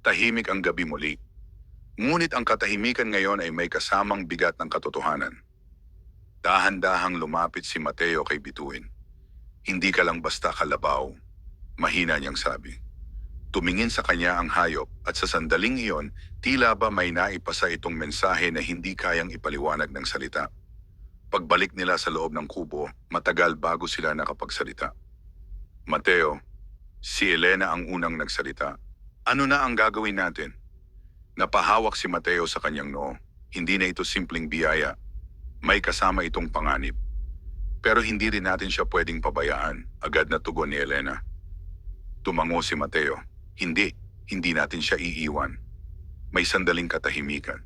Speaker 1: Tahimik ang gabi muli. Ngunit ang katahimikan ngayon ay may kasamang bigat ng katotohanan. Dahan-dahang lumapit si Mateo kay Bituin. Hindi ka lang basta kalabaw, mahina niyang sabi. Tumingin sa kanya ang hayop at sa sandaling iyon, tila ba may naipasa itong mensahe na hindi kayang ipaliwanag ng salita. Pagbalik nila sa loob ng kubo, matagal bago sila nakapagsalita. Mateo, si Elena ang unang nagsalita. Ano na ang gagawin natin? Napahawak si Mateo sa kanyang noo. Hindi na ito simpleng biyaya. May kasama itong panganib. Pero hindi rin natin siya pwedeng pabayaan, agad na tugon ni Elena. Tumango si Mateo. Hindi natin siya iiwan. May sandaling katahimikan.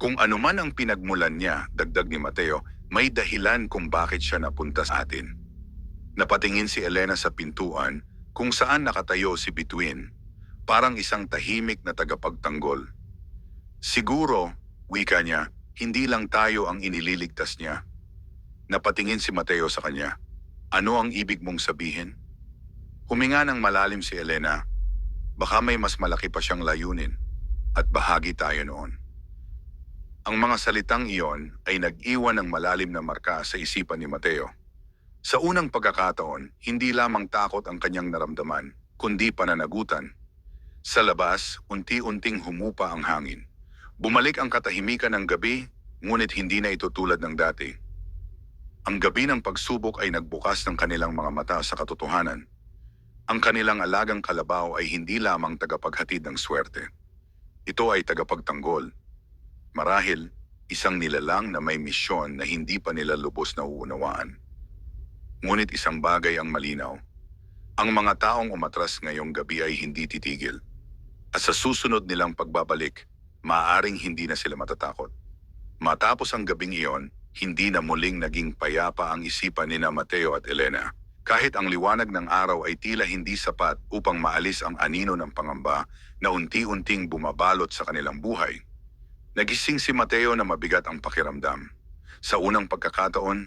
Speaker 1: Kung ano man ang pinagmulan niya, dagdag ni Mateo, may dahilan kung bakit siya napunta sa atin. Napatingin si Elena sa pintuan kung saan nakatayo si Bituin. Parang isang tahimik na tagapagtanggol. Siguro, wika niya, hindi lang tayo ang inililigtas niya. Napatingin si Mateo sa kanya. Ano ang ibig mong sabihin? Huminga ng malalim si Elena. Baka may mas malaki pa siyang layunin at bahagi tayo noon. Ang mga salitang iyon ay nag-iwan ng malalim na marka sa isipan ni Mateo. Sa unang pagkakataon, hindi lamang takot ang kanyang naramdaman, kundi pananagutan. Sa labas, unti-unting humupa ang hangin. Bumalik ang katahimikan ng gabi, ngunit hindi na ito tulad ng dati. Ang gabi ng pagsubok ay nagbukas ng kanilang mga mata sa katotohanan. Ang kanilang alagang kalabaw ay hindi lamang tagapaghatid ng swerte. Ito ay tagapagtanggol. Marahil, isang nilalang na may misyon na hindi pa nila lubos na uunawaan. Ngunit isang bagay ang malinaw. Ang mga taong umatras ngayong gabi ay hindi titigil. At sa susunod nilang pagbabalik, maaaring hindi na sila matatakot. Matapos ang gabing iyon, hindi na muling naging payapa ang isipan ni Mateo at Elena. Kahit ang liwanag ng araw ay tila hindi sapat upang maalis ang anino ng pangamba na unti-unting bumabalot sa kanilang buhay. Nagising si Mateo na mabigat ang pakiramdam. Sa unang pagkakataon,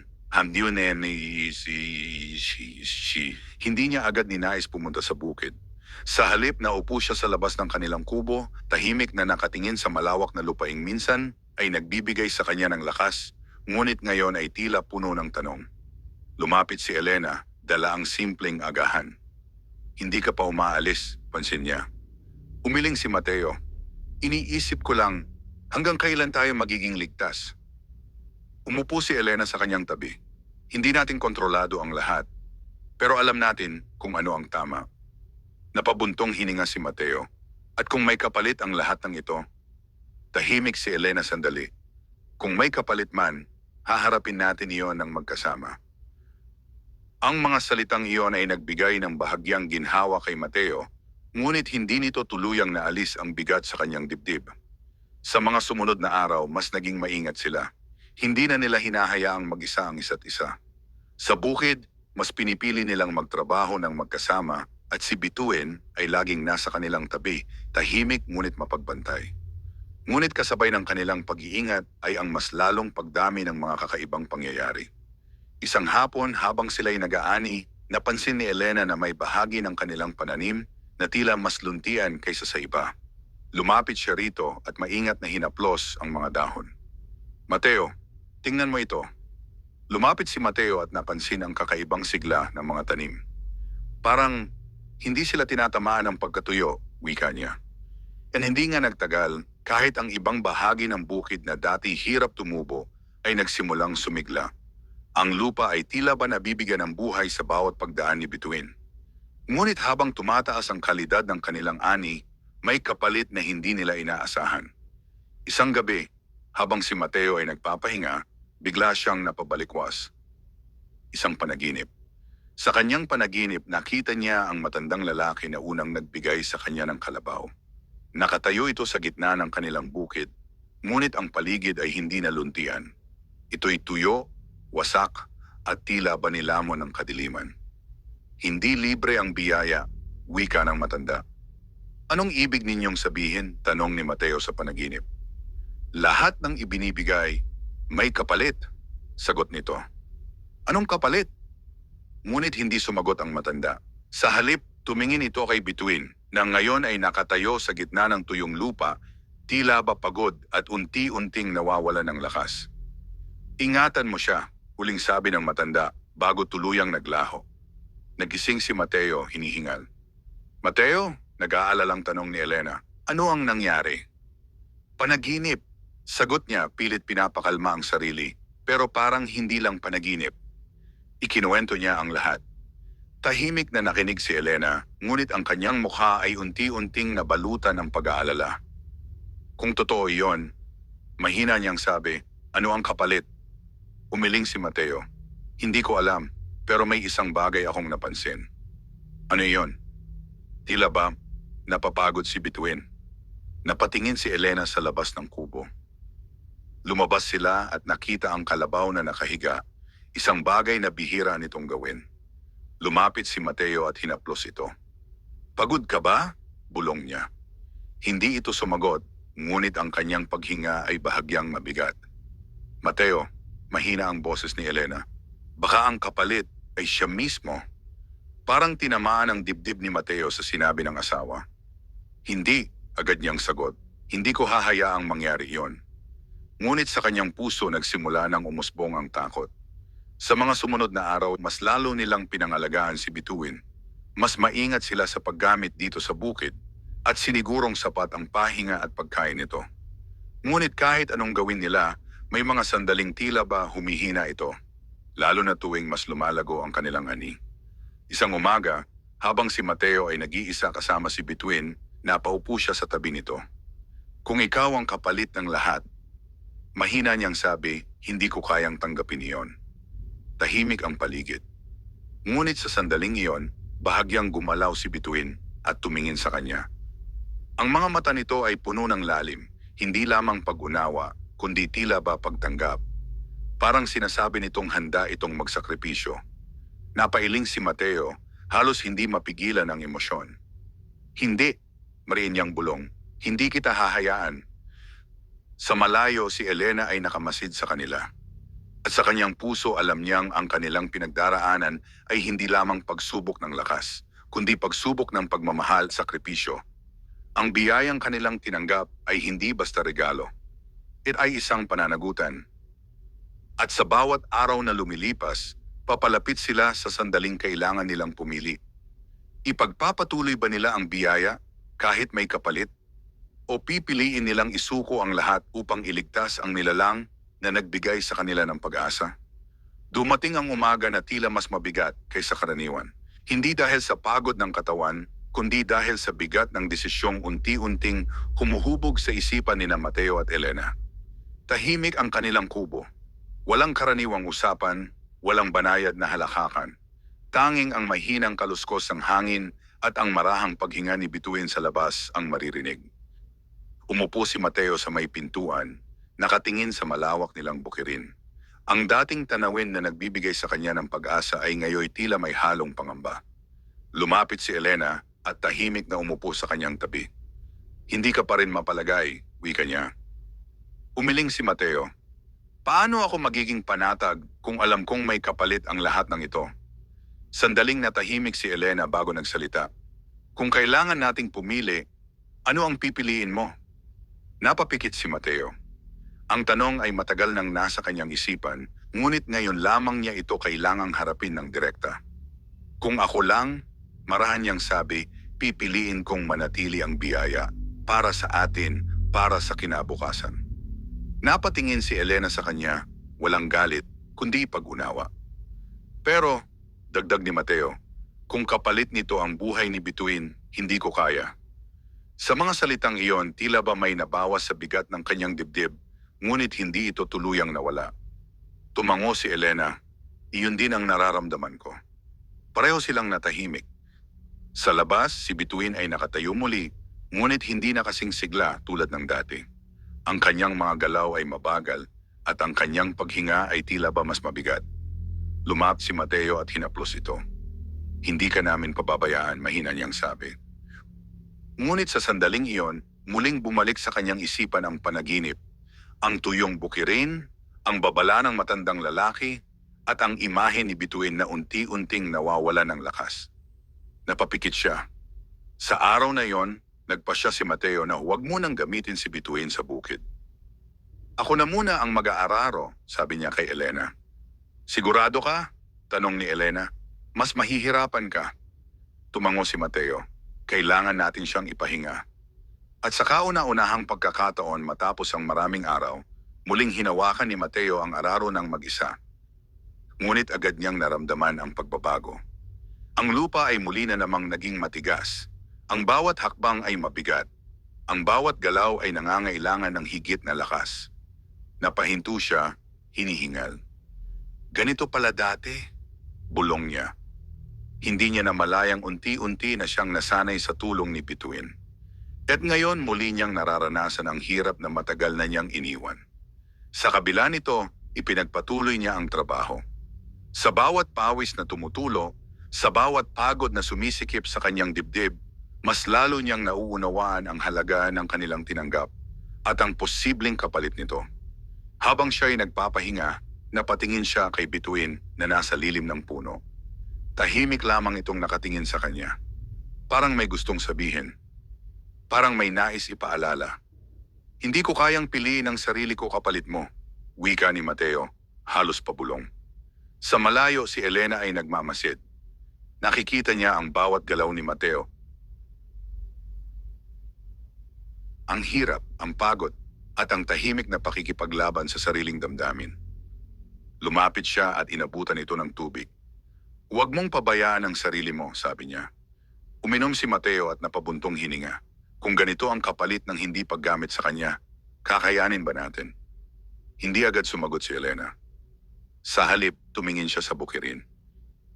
Speaker 1: Hindi niya agad ninais pumunta sa bukid. Sa halip na upo siya sa labas ng kanilang kubo, tahimik na nakatingin sa malawak na lupaing minsan ay nagbibigay sa kanya ng lakas, ngunit ngayon ay tila puno ng tanong. Lumapit si Elena, dala ang simpleng agahan. Hindi ka pa umaalis, pansin niya. Umiling si Mateo. Iniisip ko lang, hanggang kailan tayo magiging ligtas? Umupo si Elena sa kanyang tabi. Hindi natin kontrolado ang lahat, pero alam natin kung ano ang tama. Napabuntong hininga si Mateo. At kung may kapalit ang lahat ng ito, tahimik si Elena sandali. Kung may kapalit man, haharapin natin iyon ng magkasama. Ang mga salitang iyon ay nagbigay ng bahagyang ginhawa kay Mateo, ngunit hindi nito tuluyang naalis ang bigat sa kanyang dibdib. Sa mga sumunod na araw, mas naging maingat sila. Hindi na nila hinahayaang mag-isa ang isa't isa. Sa bukid, mas pinipili nilang magtrabaho ng magkasama at si Bituin ay laging nasa kanilang tabi, tahimik ngunit mapagbantay. Ngunit kasabay ng kanilang pag-iingat ay ang mas lalong pagdami ng mga kakaibang pangyayari. Isang hapon habang sila'y nag-aani, napansin ni Elena na may bahagi ng kanilang pananim na tila mas luntian kaysa sa iba. Lumapit siya rito at maingat na hinaplos ang mga dahon. Mateo, tingnan mo ito. Lumapit si Mateo at napansin ang kakaibang sigla ng mga tanim. Parang hindi sila tinatamaan ng pagkatuyo, wika niya. And hindi nga nagtagal, kahit ang ibang bahagi ng bukid na dati hirap tumubo ay nagsimulang sumigla. Ang lupa ay tila ba nabibigyan ng buhay sa bawat pagdaan ni Bituin. Ngunit habang tumataas ang kalidad ng kanilang ani, may kapalit na hindi nila inaasahan. Isang gabi, habang si Mateo ay nagpapahinga, bigla siyang napabalikwas. Isang panaginip. Sa kanyang panaginip, nakita niya ang matandang lalaki na unang nagbigay sa kanya ng kalabaw. Nakatayo ito sa gitna ng kanilang bukid, ngunit ang paligid ay hindi naluntian. Ito'y tuyo, wasak, at tila banilamon ng kadiliman. Hindi libre ang biyaya, wika ng matanda. Anong ibig ninyong sabihin? Tanong ni Mateo sa panaginip. Lahat ng ibinibigay, may kapalit, sagot nito. Anong kapalit? Ngunit hindi sumagot ang matanda. Sa halip, tumingin ito kay Bituin, na ngayon ay nakatayo sa gitna ng tuyong lupa, tila ba pagod at unti-unting nawawala ng lakas. Ingatan mo siya, huling sabi ng matanda, bago tuluyang naglaho. Nagising si Mateo, hinihingal. Mateo, nag-aalalang tanong ni Elena, ano ang nangyari? Panaginip. Sagot niya, pilit pinapakalma ang sarili, pero parang hindi lang panaginip. Ikinuwento niya ang lahat. Tahimik na nakinig si Elena, ngunit ang kanyang mukha ay unti-unting nabalutan ng pag-aalala. Kung totoo iyon, mahina niyang sabi, ano ang kapalit? Umiling si Mateo. Hindi ko alam, pero may isang bagay akong napansin. Ano iyon? Tila ba, napapagod si Bituin. Napatingin si Elena sa labas ng kubo. Lumabas sila at nakita ang kalabaw na nakahiga, isang bagay na bihira nitong gawin. Lumapit si Mateo at hinaplos ito. Pagod ka ba? Bulong niya. Hindi ito sumagot, ngunit ang kanyang paghinga ay bahagyang mabigat. Mateo, mahina ang boses ni Elena. Baka ang kapalit ay siya mismo. Parang tinamaan ang dibdib ni Mateo sa sinabi ng asawa. Hindi, agad niyang sagot. Hindi ko hahayaang mangyari iyon. Ngunit sa kanyang puso nagsimula ng umusbong ang takot. Sa mga sumunod na araw, mas lalo nilang pinangalagaan si Bituin. Mas maingat sila sa paggamit dito sa bukid at sinigurong sapat ang pahinga at pagkain nito. Ngunit kahit anong gawin nila, may mga sandaling tila ba humihina ito, lalo na tuwing mas lumalago ang kanilang ani. Isang umaga, habang si Mateo ay nag-iisa kasama si Bituin, napaupo siya sa tabi nito. Kung ikaw ang kapalit ng lahat, mahina niyang sabi, hindi ko kayang tanggapin iyon. Tahimik ang paligid. Ngunit sa sandaling iyon, bahagyang gumalaw si Bituin at tumingin sa kanya. Ang mga mata nito ay puno ng lalim, hindi lamang pag-unawa, kundi tila ba pagtanggap. Parang sinasabi nitong handa itong magsakripisyo. Napailing si Mateo, halos hindi mapigilan ang emosyon. Hindi, mariin niyang bulong, hindi kita hahayaan. Sa malayo si Elena ay nakamasid sa kanila. At sa kanyang puso alam niyang ang kanilang pinagdaraanan ay hindi lamang pagsubok ng lakas, kundi pagsubok ng pagmamahal, sakripisyo. Ang biyayang kanilang tinanggap ay hindi basta regalo. Ito ay isang pananagutan. At sa bawat araw na lumilipas, papalapit sila sa sandaling kailangan nilang pumili. Ipagpapatuloy ba nila ang biyaya kahit may kapalit? O pipiliin nilang isuko ang lahat upang iligtas ang nilalang na nagbigay sa kanila ng pag-asa? Dumating ang umaga na tila mas mabigat kaysa karaniwan. Hindi dahil sa pagod ng katawan, kundi dahil sa bigat ng desisyong unti-unting humuhubog sa isipan ni Mateo at Elena. Tahimik ang kanilang kubo. Walang karaniwang usapan, walang banayad na halakakan. Tanging ang mahinang kaluskos ng hangin at ang marahang paghinga ni bituin sa labas ang maririnig. Umupo si Mateo sa may pintuan, nakatingin sa malawak nilang bukirin. Ang dating tanawin na nagbibigay sa kanya ng pag-asa ay ngayoy tila may halong pangamba. Lumapit si Elena at tahimik na umupo sa kanyang tabi. Hindi ka pa rin mapalagay, wika niya. Umiling si Mateo. Paano ako magiging panatag kung alam kong may kapalit ang lahat ng ito? Sandaling natahimik si Elena bago nagsalita. Kung kailangan nating pumili, ano ang pipiliin mo? Napapikit si Mateo. Ang tanong ay matagal nang nasa kanyang isipan, ngunit ngayon lamang niya ito kailangang harapin ng direkta. Kung ako lang, marahan niyang sabi, pipiliin kong manatili ang biyaya para sa atin, para sa kinabukasan. Napatingin si Elena sa kanya, walang galit, kundi pag-unawa. Pero, dagdag ni Mateo, kung kapalit nito ang buhay ni Bituin, hindi ko kaya. Sa mga salitang iyon, tila ba may nabawas sa bigat ng kanyang dibdib, ngunit hindi ito tuluyang nawala. Tumango si Elena, iyon din ang nararamdaman ko. Pareho silang natahimik. Sa labas, si Bituin ay nakatayo muli, ngunit hindi na kasing sigla tulad ng dati. Ang kanyang mga galaw ay mabagal, at ang kanyang paghinga ay tila ba mas mabigat. Lumapit si Mateo at hinaplos ito. Hindi ka namin pababayaan, mahina niyang sabi. Ngunit sa sandaling iyon, muling bumalik sa kanyang isipan ang panaginip. Ang tuyong bukirin, ang babala ng matandang lalaki, at ang imahe ni Bituin na unti-unting nawawala ng lakas. Napapikit siya. Sa araw na iyon, nagpasya si Mateo na huwag mo nang gamitin si Bituin sa bukid. Ako na muna ang mag-aararo, sabi niya kay Elena. Sigurado ka? Tanong ni Elena. Mas mahihirapan ka. Tumango si Mateo. Kailangan natin siyang ipahinga. At sa kauna-unahang pagkakataon matapos ang maraming araw, muling hinawakan ni Mateo ang araro ng mag-isa. Ngunit agad niyang naramdaman ang pagbabago. Ang lupa ay muli na namang naging matigas. Ang bawat hakbang ay mabigat. Ang bawat galaw ay nangangailangan ng higit na lakas. Napahinto siya, hinihingal. Ganito pala dati, bulong niya. Hindi niya namalayang unti-unti na siyang nasanay sa tulong ni Bituin. At ngayon muli niyang nararanasan ang hirap na matagal na niyang iniwan. Sa kabila nito, ipinagpatuloy niya ang trabaho. Sa bawat pawis na tumutulo, sa bawat pagod na sumisikip sa kanyang dibdib, mas lalo niyang nauunawaan ang halaga ng kanilang tinanggap at ang posibleng kapalit nito. Habang siya ay nagpapahinga, napatingin siya kay Bituin na nasa lilim ng puno. Tahimik lamang itong nakatingin sa kanya. Parang may gustong sabihin. Parang may nais ipaalala. Hindi ko kayang piliin ang sarili ko kapalit mo, wika ni Mateo, halos pabulong. Sa malayo si Elena ay nagmamasid. Nakikita niya ang bawat galaw ni Mateo. Ang hirap, ang pagod, at ang tahimik na pakikipaglaban sa sariling damdamin. Lumapit siya at inabutan ito ng tubig. Huwag mong pabayaan ang sarili mo, sabi niya. Uminom si Mateo at napabuntong hininga. Kung ganito ang kapalit ng hindi paggamit sa kanya, kakayanin ba natin? Hindi agad sumagot si Elena. Sa halip, tumingin siya sa bukirin.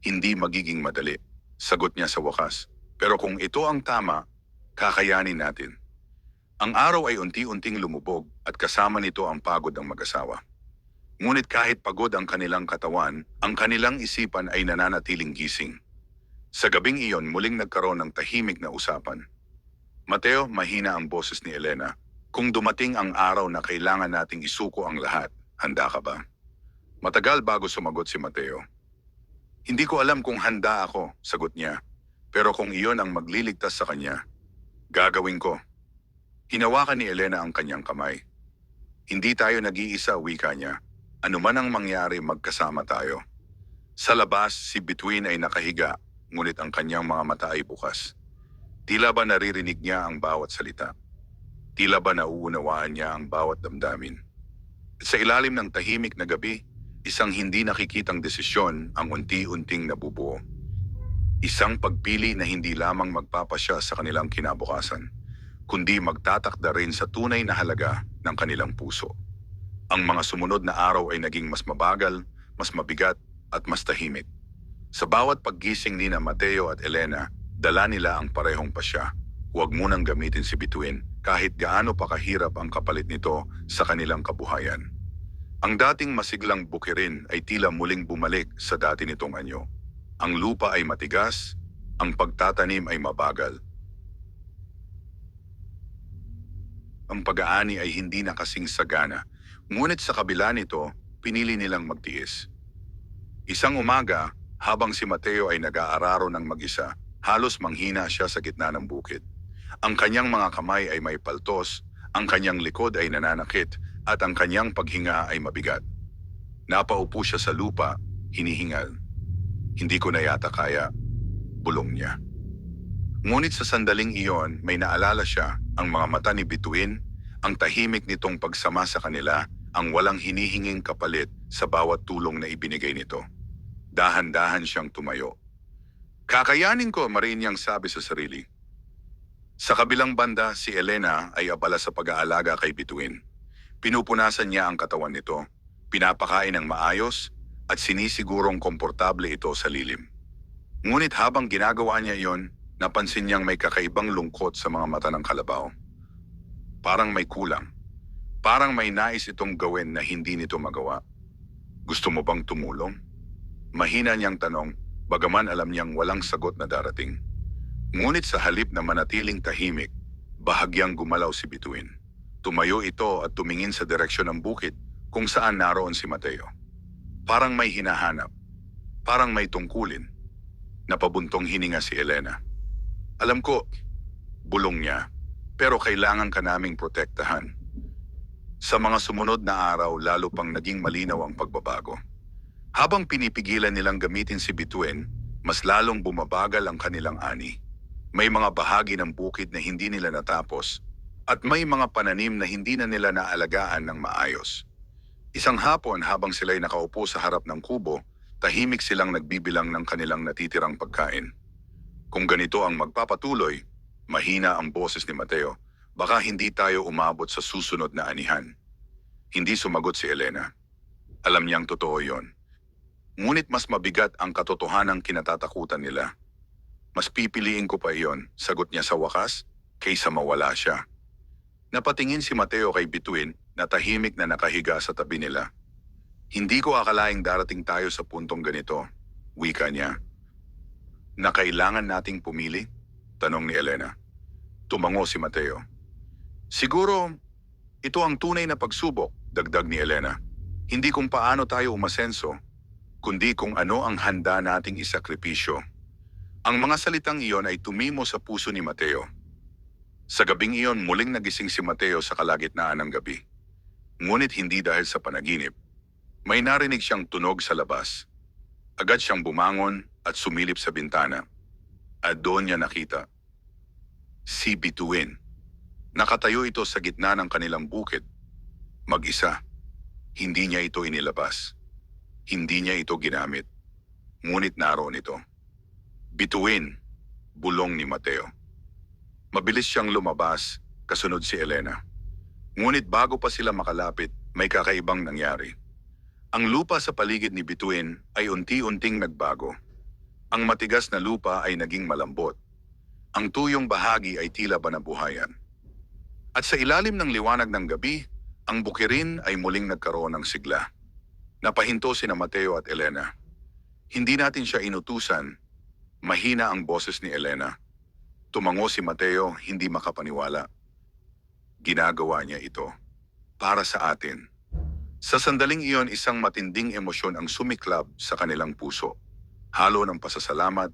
Speaker 1: Hindi magiging madali, sagot niya sa wakas. Pero kung ito ang tama, kakayanin natin. Ang araw ay unti-unting lumubog at kasama nito ang pagod ng mag-asawa. Ngunit kahit pagod ang kanilang katawan, ang kanilang isipan ay nananatiling gising. Sa gabing iyon, muling nagkaroon ng tahimik na usapan. Mateo, mahina ang boses ni Elena. Kung dumating ang araw na kailangan nating isuko ang lahat, handa ka ba? Matagal bago sumagot si Mateo. Hindi ko alam kung handa ako, sagot niya. Pero kung iyon ang magliligtas sa kanya, gagawin ko. Hinawakan ni Elena ang kanyang kamay. Hindi tayo nag-iisa, wika niya. Ano man ang mangyari, magkasama tayo. Sa labas, si Bituin ay nakahiga, ngunit ang kanyang mga mata ay bukas. Tila ba naririnig niya ang bawat salita? Tila ba nauunawaan niya ang bawat damdamin? At sa ilalim ng tahimik na gabi, isang hindi nakikitang desisyon ang unti-unting nabubuo. Isang pagpili na hindi lamang magpapasya sa kanilang kinabukasan, kundi magtatakda rin sa tunay na halaga ng kanilang puso. Ang mga sumunod na araw ay naging mas mabagal, mas mabigat, at mas tahimik. Sa bawat paggising ni na Mateo at Elena, dala nila ang parehong pasya. Huwag munang gamitin si Bituin kahit gaano pa kahirap ang kapalit nito sa kanilang kabuhayan. Ang dating masiglang bukirin ay tila muling bumalik sa dati nitong anyo. Ang lupa ay matigas, ang pagtatanim ay mabagal. Ang pag-aani ay hindi na kasing sagana, ngunit sa kabila nito, pinili nilang magtiis. Isang umaga, habang si Mateo ay nag-aararo ng mag-isa, halos manghina siya sa gitna ng bukid. Ang kanyang mga kamay ay may paltos, ang kanyang likod ay nananakit, at ang kanyang paghinga ay mabigat. Napaupo siya sa lupa, hinihingal. Hindi ko na yata kaya, bulong niya. Ngunit sa sandaling iyon, may naalala siya, ang mga mata ni Bituin, ang tahimik nitong pagsama sa kanila, ang walang hinihinging kapalit sa bawat tulong na ibinigay nito. Dahan-dahan siyang tumayo. Kakayanin ko, mariin niyang sabi sa sarili. Sa kabilang banda, si Elena ay abala sa pag-aalaga kay Bituin. Pinupunasan niya ang katawan nito, pinapakain ng maayos, at sinisigurong komportable ito sa lilim. Ngunit habang ginagawa niya iyon, napansin niyang may kakaibang lungkot sa mga mata ng kalabaw. Parang may kulang. Parang may nais itong gawin na hindi nito magawa. Gusto mo bang tumulong? Mahina niyang tanong, bagaman alam niyang walang sagot na darating. Ngunit sa halip na manatiling tahimik, bahagyang gumalaw si Bituin. Tumayo ito at tumingin sa direksyon ng bukid kung saan naroon si Mateo. Parang may hinahanap. Parang may tungkulin. Napabuntong hininga si Elena. Alam ko, bulong niya, pero kailangan ka naming protektahan. Sa mga sumunod na araw, lalo pang naging malinaw ang pagbabago. Habang pinipigilan nilang gamitin si Bituin, mas lalong bumabagal ang kanilang ani. May mga bahagi ng bukid na hindi nila natapos, at may mga pananim na hindi na nila naalagaan ng maayos. Isang hapon habang sila'y nakaupo sa harap ng kubo, tahimik silang nagbibilang ng kanilang natitirang pagkain. Kung ganito ang magpapatuloy, mahina ang boses ni Mateo, baka hindi tayo umabot sa susunod na anihan. Hindi sumagot si Elena. Alam niyang totoo yon. Ngunit mas mabigat ang katotohanang kinatatakutan nila. Mas pipiliin ko pa iyon, sagot niya sa wakas, kaysa mawala siya. Napatingin si Mateo kay Bituin na tahimik na nakahiga sa tabi nila. Hindi ko akalaing darating tayo sa puntong ganito, wika niya. Na kailangan nating pumili? Tanong ni Elena. Tumango si Mateo. Siguro, ito ang tunay na pagsubok, dagdag ni Elena. Hindi kung paano tayo umasenso, kundi kung ano ang handa nating isakripisyo. Ang mga salitang iyon ay tumimo sa puso ni Mateo. Sa gabing iyon, muling nagising si Mateo sa kalagitnaan ng gabi. Ngunit hindi dahil sa panaginip. May narinig siyang tunog sa labas. Agad siyang bumangon at sumilip sa bintana. At doon niya nakita si Bituin. Nakatayo ito sa gitna ng kanilang bukid. Mag-isa. Hindi niya ito inilabas. Hindi niya ito ginamit. Ngunit naroon ito. Bituin, bulong ni Mateo. Mabilis siyang lumabas, kasunod si Elena. Ngunit bago pa sila makalapit, may kakaibang nangyari. Ang lupa sa paligid ni Bituin ay unti-unting nagbago. Ang matigas na lupa ay naging malambot. Ang tuyong bahagi ay tila ba nabuhayan. At sa ilalim ng liwanag ng gabi, ang bukirin ay muling nagkaroon ng sigla. Napahinto sina Mateo at Elena. Hindi natin siya inutusan. Mahina ang boses ni Elena. Tumango si Mateo, hindi makapaniwala. Ginagawa niya ito para sa atin. Sa sandaling iyon, isang matinding emosyon ang sumiklab sa kanilang puso. Halo ng pasasalamat,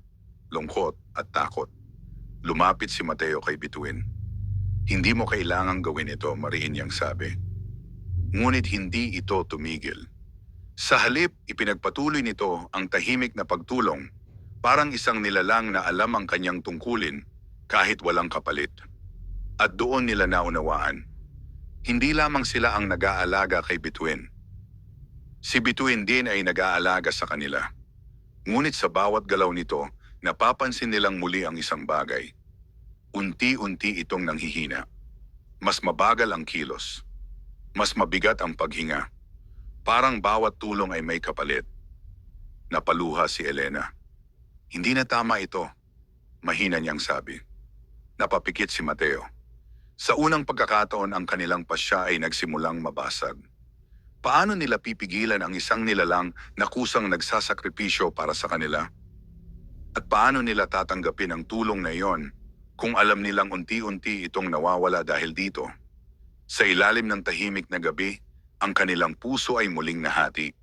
Speaker 1: lungkot at takot. Lumapit si Mateo kay Bituin. Hindi mo kailangang gawin ito, mariin niyang sabi. Ngunit hindi ito tumigil. Sa halip, ipinagpatuloy nito ang tahimik na pagtulong, parang isang nilalang na alam ang kanyang tungkulin kahit walang kapalit. At doon nila naunawaan. Hindi lamang sila ang nag-aalaga kay Bituin. Si Bituin din ay nag-aalaga sa kanila. Ngunit sa bawat galaw nito, napapansin nilang muli ang isang bagay. Unti-unti itong nanghihina. Mas mabagal ang kilos. Mas mabigat ang paghinga. Parang bawat tulong ay may kapalit. Napaluha si Elena. Hindi na tama ito, mahina niyang sabi. Napapikit si Mateo. Sa unang pagkakataon ang kanilang pasya ay nagsimulang mabasag. Paano nila pipigilan ang isang nilalang na kusang nagsasakripisyo para sa kanila? At paano nila tatanggapin ang tulong na iyon kung alam nilang unti-unti itong nawawala dahil dito? Sa ilalim ng tahimik na gabi, ang kanilang puso ay muling nahati.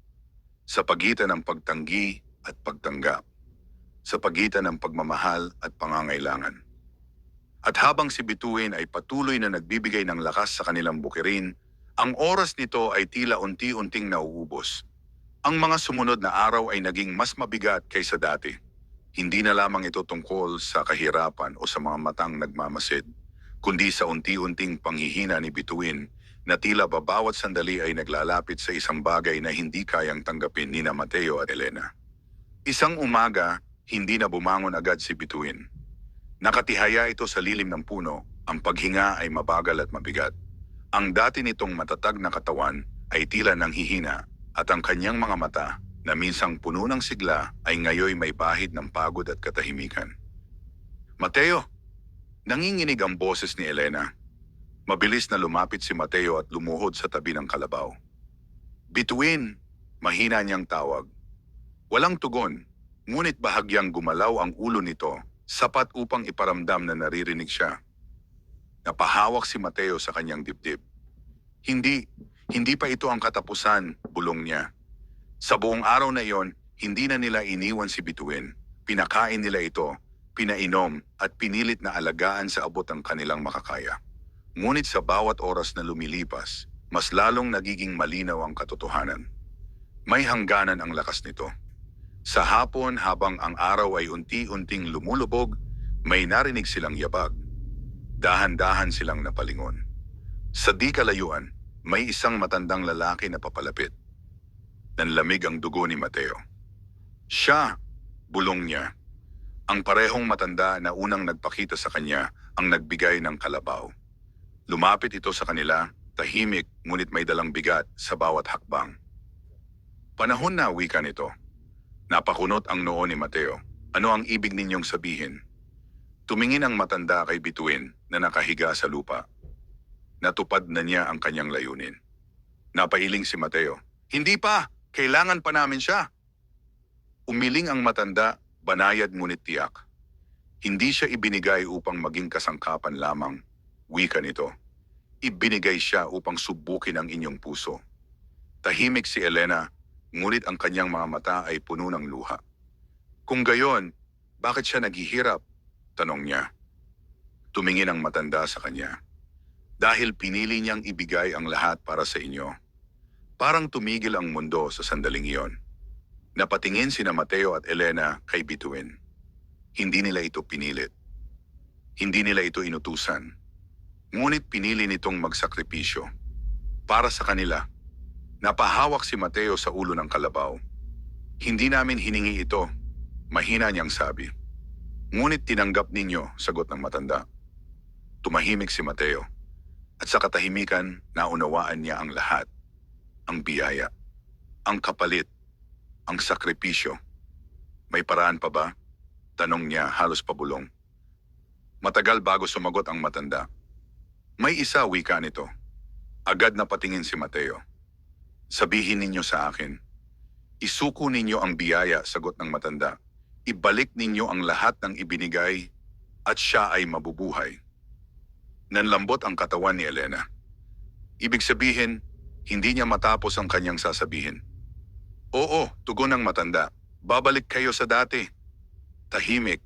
Speaker 1: Sa pagitan ng pagtanggi at pagtanggap. Sa pagitan ng pagmamahal at pangangailangan. At habang si Bituin ay patuloy na nagbibigay ng lakas sa kanilang bukirin, ang oras nito ay tila unti-unting nauubos. Ang mga sumunod na araw ay naging mas mabigat kaysa dati. Hindi na lamang ito tungkol sa kahirapan o sa mga matang nagmamasid, kundi sa unti-unting panghihina ni Bituin na tila babawat sandali ay naglalapit sa isang bagay na hindi kayang tanggapin ni Mateo at Elena. Isang umaga, hindi na bumangon agad si Bituin. Nakatihaya ito sa lilim ng puno, ang paghinga ay mabagal at mabigat. Ang dati nitong matatag na katawan ay tila nanghihina at ang kanyang mga mata na minsang puno ng sigla ay ngayoy may bahid ng pagod at katahimikan. Mateo! Nanginginig ang boses ni Elena. Mabilis na lumapit si Mateo at lumuhod sa tabi ng kalabaw. Bituin! Mahina niyang tawag. Walang tugon, ngunit bahagyang gumalaw ang ulo nito, sapat upang iparamdam na naririnig siya. Napahawak si Mateo sa kanyang dibdib. Hindi pa ito ang katapusan, bulong niya. Sa buong araw na iyon, hindi na nila iniwan si Bituin. Pinakain nila ito, pinainom at pinilit na alagaan sa abot ng kanilang makakaya. Ngunit sa bawat oras na lumilipas, mas lalong nagiging malinaw ang katotohanan. May hangganan ang lakas nito. Sa hapon habang ang araw ay unti-unting lumulubog, may narinig silang yabag. Dahan-dahan silang napalingon. Sa di kalayuan, may isang matandang lalaki na papalapit. Nanlamig ang dugo ni Mateo. Siya, bulong niya. Ang parehong matanda na unang nagpakita sa kanya ang nagbigay ng kalabaw. Lumapit ito sa kanila, tahimik ngunit may dalang bigat sa bawat hakbang. Panahon na, wika nito. Napakunot ang noo ni Mateo. Ano ang ibig ninyong sabihin? Tumingin ang matanda kay Bituin na nakahiga sa lupa. Natupad na niya ang kanyang layunin. Napailing si Mateo. Hindi pa! Kailangan pa namin siya! Umiling ang matanda, banayad ngunit tiyak. Hindi siya ibinigay upang maging kasangkapan lamang. Wika nito. Ibinigay siya upang subukin ang inyong puso. Tahimik si Elena, ngunit ang kanyang mga mata ay puno ng luha. Kung gayon, bakit siya naghihirap? Tanong niya. Tumingin ang matanda sa kanya. Dahil pinili niyang ibigay ang lahat para sa inyo. Parang tumigil ang mundo sa sandaling iyon. Napatingin sina Mateo at Elena kay Bituin. Hindi nila ito pinilit. Hindi nila ito inutusan. Ngunit pinili nitong magsakripisyo. Para sa kanila. Napahawak si Mateo sa ulo ng kalabaw. Hindi namin hiningi ito, mahina niyang sabi. Ngunit tinanggap ninyo, sagot ng matanda. Tumahimik si Mateo. At sa katahimikan, naunawaan niya ang lahat. Ang biyaya, ang kapalit, ang sakripisyo. May paraan pa ba? Tanong niya halos pabulong. Matagal bago sumagot ang matanda. May isa, wika nito. Agad na patingin si Mateo. Sabihin ninyo sa akin. Isuko ninyo ang biyaya, sagot ng matanda. Ibalik ninyo ang lahat ng ibinigay at siya ay mabubuhay. Nanlambot ang katawan ni Elena. Ibig sabihin, Hindi niya matapos ang kanyang sasabihin. Oo, tugon ng matanda. Babalik kayo sa dati. Tahimik,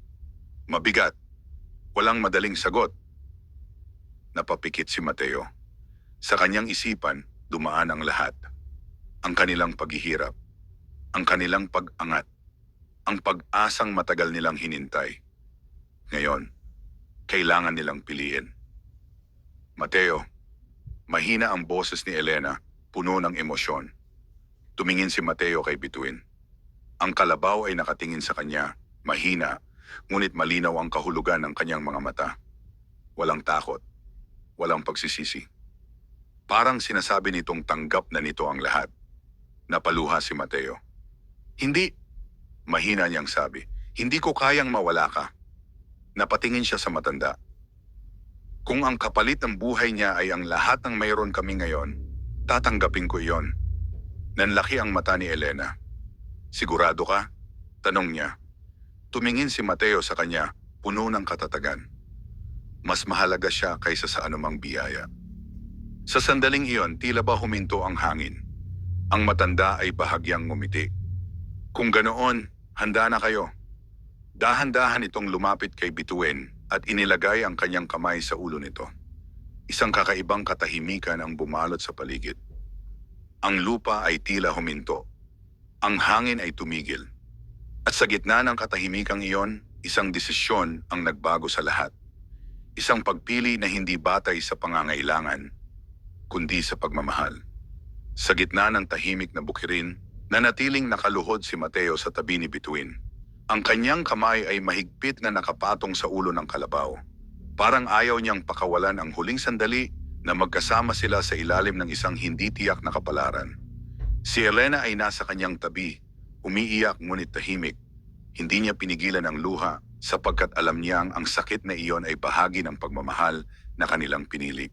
Speaker 1: mabigat, walang madaling sagot. Napapikit si Mateo. Sa kanyang isipan, dumaan ang lahat. Ang kanilang paghihirap, ang kanilang pag-angat, ang pag-asang matagal nilang hinintay. Ngayon, kailangan nilang piliin. Mateo, mahina ang boses ni Elena, puno ng emosyon. Tumingin si Mateo kay Bituin. Ang kalabaw ay nakatingin sa kanya, mahina, ngunit malinaw ang kahulugan ng kanyang mga mata. Walang takot, walang pagsisisi. Parang sinasabi nitong tanggap na nito ang lahat. Napaluha si Mateo. Hindi, mahina niyang sabi. Hindi ko kayang mawala ka. Napatingin siya sa matanda. Kung ang kapalit ng buhay niya ay ang lahat ng mayroon kami ngayon, tatanggapin ko iyon. Nanlaki ang mata ni Elena. Sigurado ka? Tanong niya. Tumingin si Mateo sa kanya, puno ng katatagan. Mas mahalaga siya kaysa sa anumang biyaya. Sa sandaling iyon, tila ba huminto ang hangin. Ang matanda ay bahagyang ngumiti. Kung ganoon, handa na kayo. Dahan-dahan itong lumapit kay Bituin at inilagay ang kanyang kamay sa ulo nito. Isang kakaibang katahimikan ang bumalot sa paligid. Ang lupa ay tila huminto. Ang hangin ay tumigil. At sa gitna ng katahimikang iyon, isang desisyon ang nagbago sa lahat. Isang pagpili na hindi batay sa pangangailangan, kundi sa pagmamahal. Sa gitna ng tahimik na bukirin, nanatiling nakaluhod si Mateo sa tabi ni Bituin. Ang kanyang kamay ay mahigpit na nakapatong sa ulo ng kalabaw. Parang ayaw niyang pakawalan ang huling sandali na magkasama sila sa ilalim ng isang hindi tiyak na kapalaran. Si Elena ay nasa kanyang tabi, umiiyak ngunit tahimik. Hindi niya pinigilan ang luha sapagkat alam niyang ang sakit na iyon ay bahagi ng pagmamahal na kanilang pinili.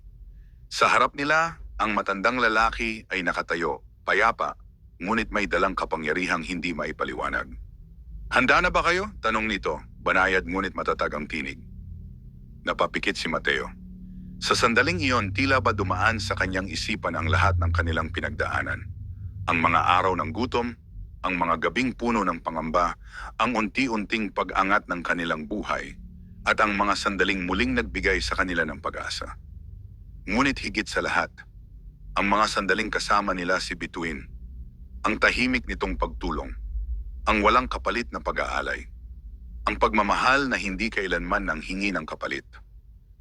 Speaker 1: Sa harap nila, ang matandang lalaki ay nakatayo, payapa, ngunit may dalang kapangyarihang hindi maipaliwanag. Handa na ba kayo? Tanong nito, banayad ngunit matatag ang tinig. Napapikit si Mateo. Sa sandaling iyon, tila ba dumaan sa kanyang isipan ang lahat ng kanilang pinagdaanan. Ang mga araw ng gutom, ang mga gabing puno ng pangamba, ang unti-unting pag-angat ng kanilang buhay, at ang mga sandaling muling nagbigay sa kanila ng pag-asa. Ngunit higit sa lahat, ang mga sandaling kasama nila si Bituin, ang tahimik nitong pagtulong, ang walang kapalit na pag-aalay, ang pagmamahal na hindi kailanman nang hingi ng kapalit.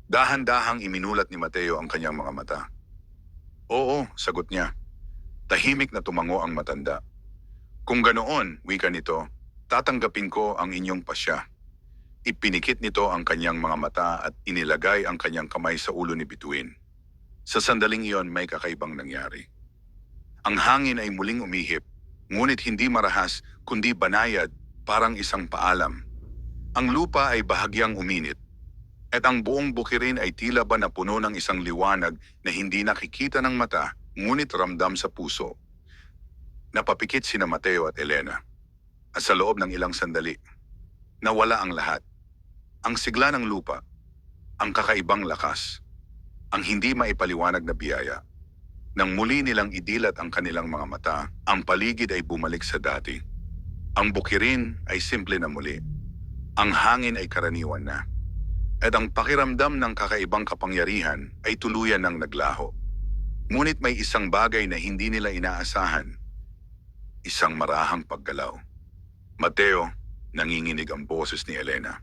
Speaker 1: Dahan-dahang iminulat ni Mateo ang kanyang mga mata. Oo, sagot niya. Tahimik na tumango ang matanda. Kung ganoon, wika nito, tatanggapin ko ang inyong pasya. Ipinikit nito ang kanyang mga mata at inilagay ang kanyang kamay sa ulo ni Bituin. Sa sandaling iyon may kakaibang nangyari. Ang hangin ay muling umihip, ngunit hindi marahas kundi banayad, parang isang paalam. Ang lupa ay bahagyang uminit, at ang buong bukirin ay tila ba napuno ng isang liwanag na hindi nakikita ng mata, ngunit ramdam sa puso. Napapikit sina Mateo at Elena. At sa loob ng ilang sandali, nawala ang lahat. Ang sigla ng lupa, ang kakaibang lakas, ang hindi maipaliwanag na biyaya. Nang muli nilang idilat ang kanilang mga mata, ang paligid ay bumalik sa dati. Ang bukirin ay simple na muli. Ang hangin ay karaniwan na. At ang pakiramdam ng kakaibang kapangyarihan ay tuluyan ng naglaho. Ngunit may isang bagay na hindi nila inaasahan. Isang marahang paggalaw. Mateo, nanginginig ang boses ni Elena.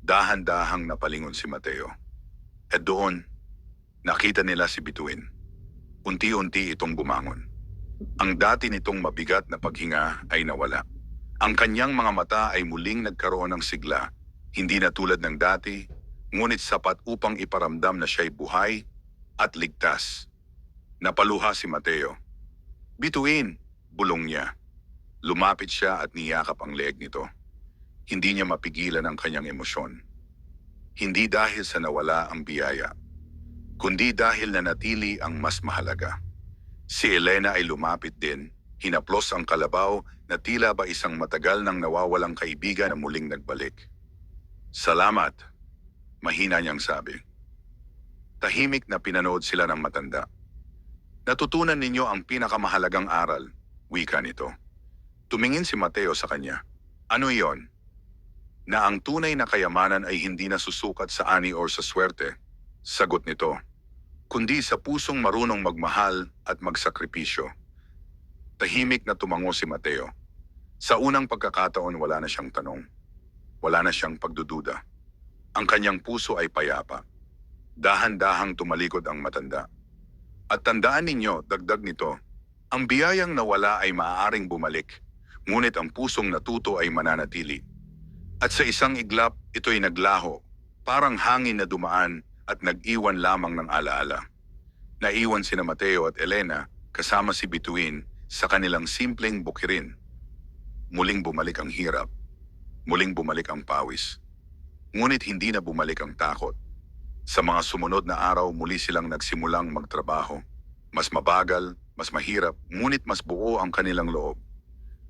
Speaker 1: Dahan-dahang napalingon si Mateo. At doon, nakita nila si Bituin. Unti-unti itong bumangon. Ang dati nitong mabigat na paghinga ay nawala. Ang kanyang mga mata ay muling nagkaroon ng sigla, hindi na tulad ng dati, ngunit sapat upang iparamdam na siya'y buhay at ligtas. Napaluha si Mateo. Bituin, bulong niya. Lumapit siya at niyakap ang leeg nito. Hindi niya mapigilan ang kanyang emosyon. Hindi dahil sa nawala ang biyaya, kundi dahil nanatili ang mas mahalaga. Si Elena ay lumapit din, hinaplos ang kalabaw na tila ba isang matagal nang nawawalang kaibigan na muling nagbalik. Salamat, mahina niyang sabi. Tahimik na pinanood sila ng matanda. Natutunan ninyo ang pinakamahalagang aral, wika nito. Tumingin si Mateo sa kanya. Ano iyon? Na ang tunay na kayamanan ay hindi nasusukat sa ani o sa swerte. Sagot nito, kundi sa pusong marunong magmahal at magsakripisyo. Tahimik na tumango si Mateo. Sa unang pagkakataon wala na siyang tanong. Wala na siyang pagdududa. Ang kanyang puso ay payapa. Dahan-dahang tumalikod ang matanda. At tandaan ninyo, dagdag nito, ang biyayang nawala ay maaaring bumalik, ngunit ang pusong natuto ay mananatili. At sa isang iglap, ito'y naglaho, parang hangin na dumaan at nag-iwan lamang ng alaala. Naiwan sina Mateo at Elena kasama si Bituin sa kanilang simpleng bukirin. Muling bumalik ang hirap, muling bumalik ang pawis. Ngunit hindi na bumalik ang takot. Sa mga sumunod na araw muli silang nagsimulang magtrabaho. Mas mabagal, mas mahirap, ngunit mas buo ang kanilang loob.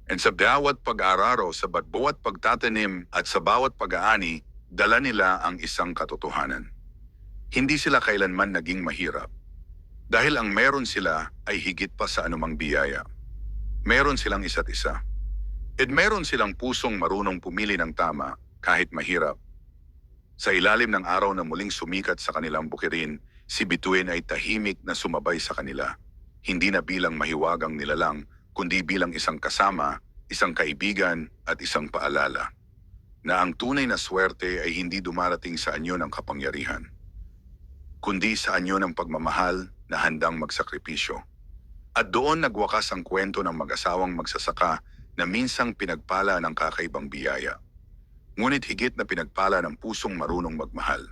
Speaker 1: And sa bawat pag-aararo, sa bawat pagtatanim at sa bawat pag-aani, dala nila ang isang katotohanan. Hindi sila kailanman naging mahirap. Dahil ang meron sila ay higit pa sa anumang biyaya. Meron silang isa't isa. At meron silang pusong marunong pumili ng tama kahit mahirap. Sa ilalim ng araw na muling sumikat sa kanilang bukirin, si Bituin ay tahimik na sumabay sa kanila. Hindi na bilang mahiwagang nilalang, kundi bilang isang kasama, isang kaibigan at isang paalala. Na ang tunay na swerte ay hindi dumarating sa anyo ng kapangyarihan, kundi sa anyo ng pagmamahal na handang magsakripisyo. At doon nagwakas ang kwento ng mag-asawang magsasaka na minsang pinagpala ng kakaibang biyaya. Ngunit higit na pinagpala ng pusong marunong magmahal.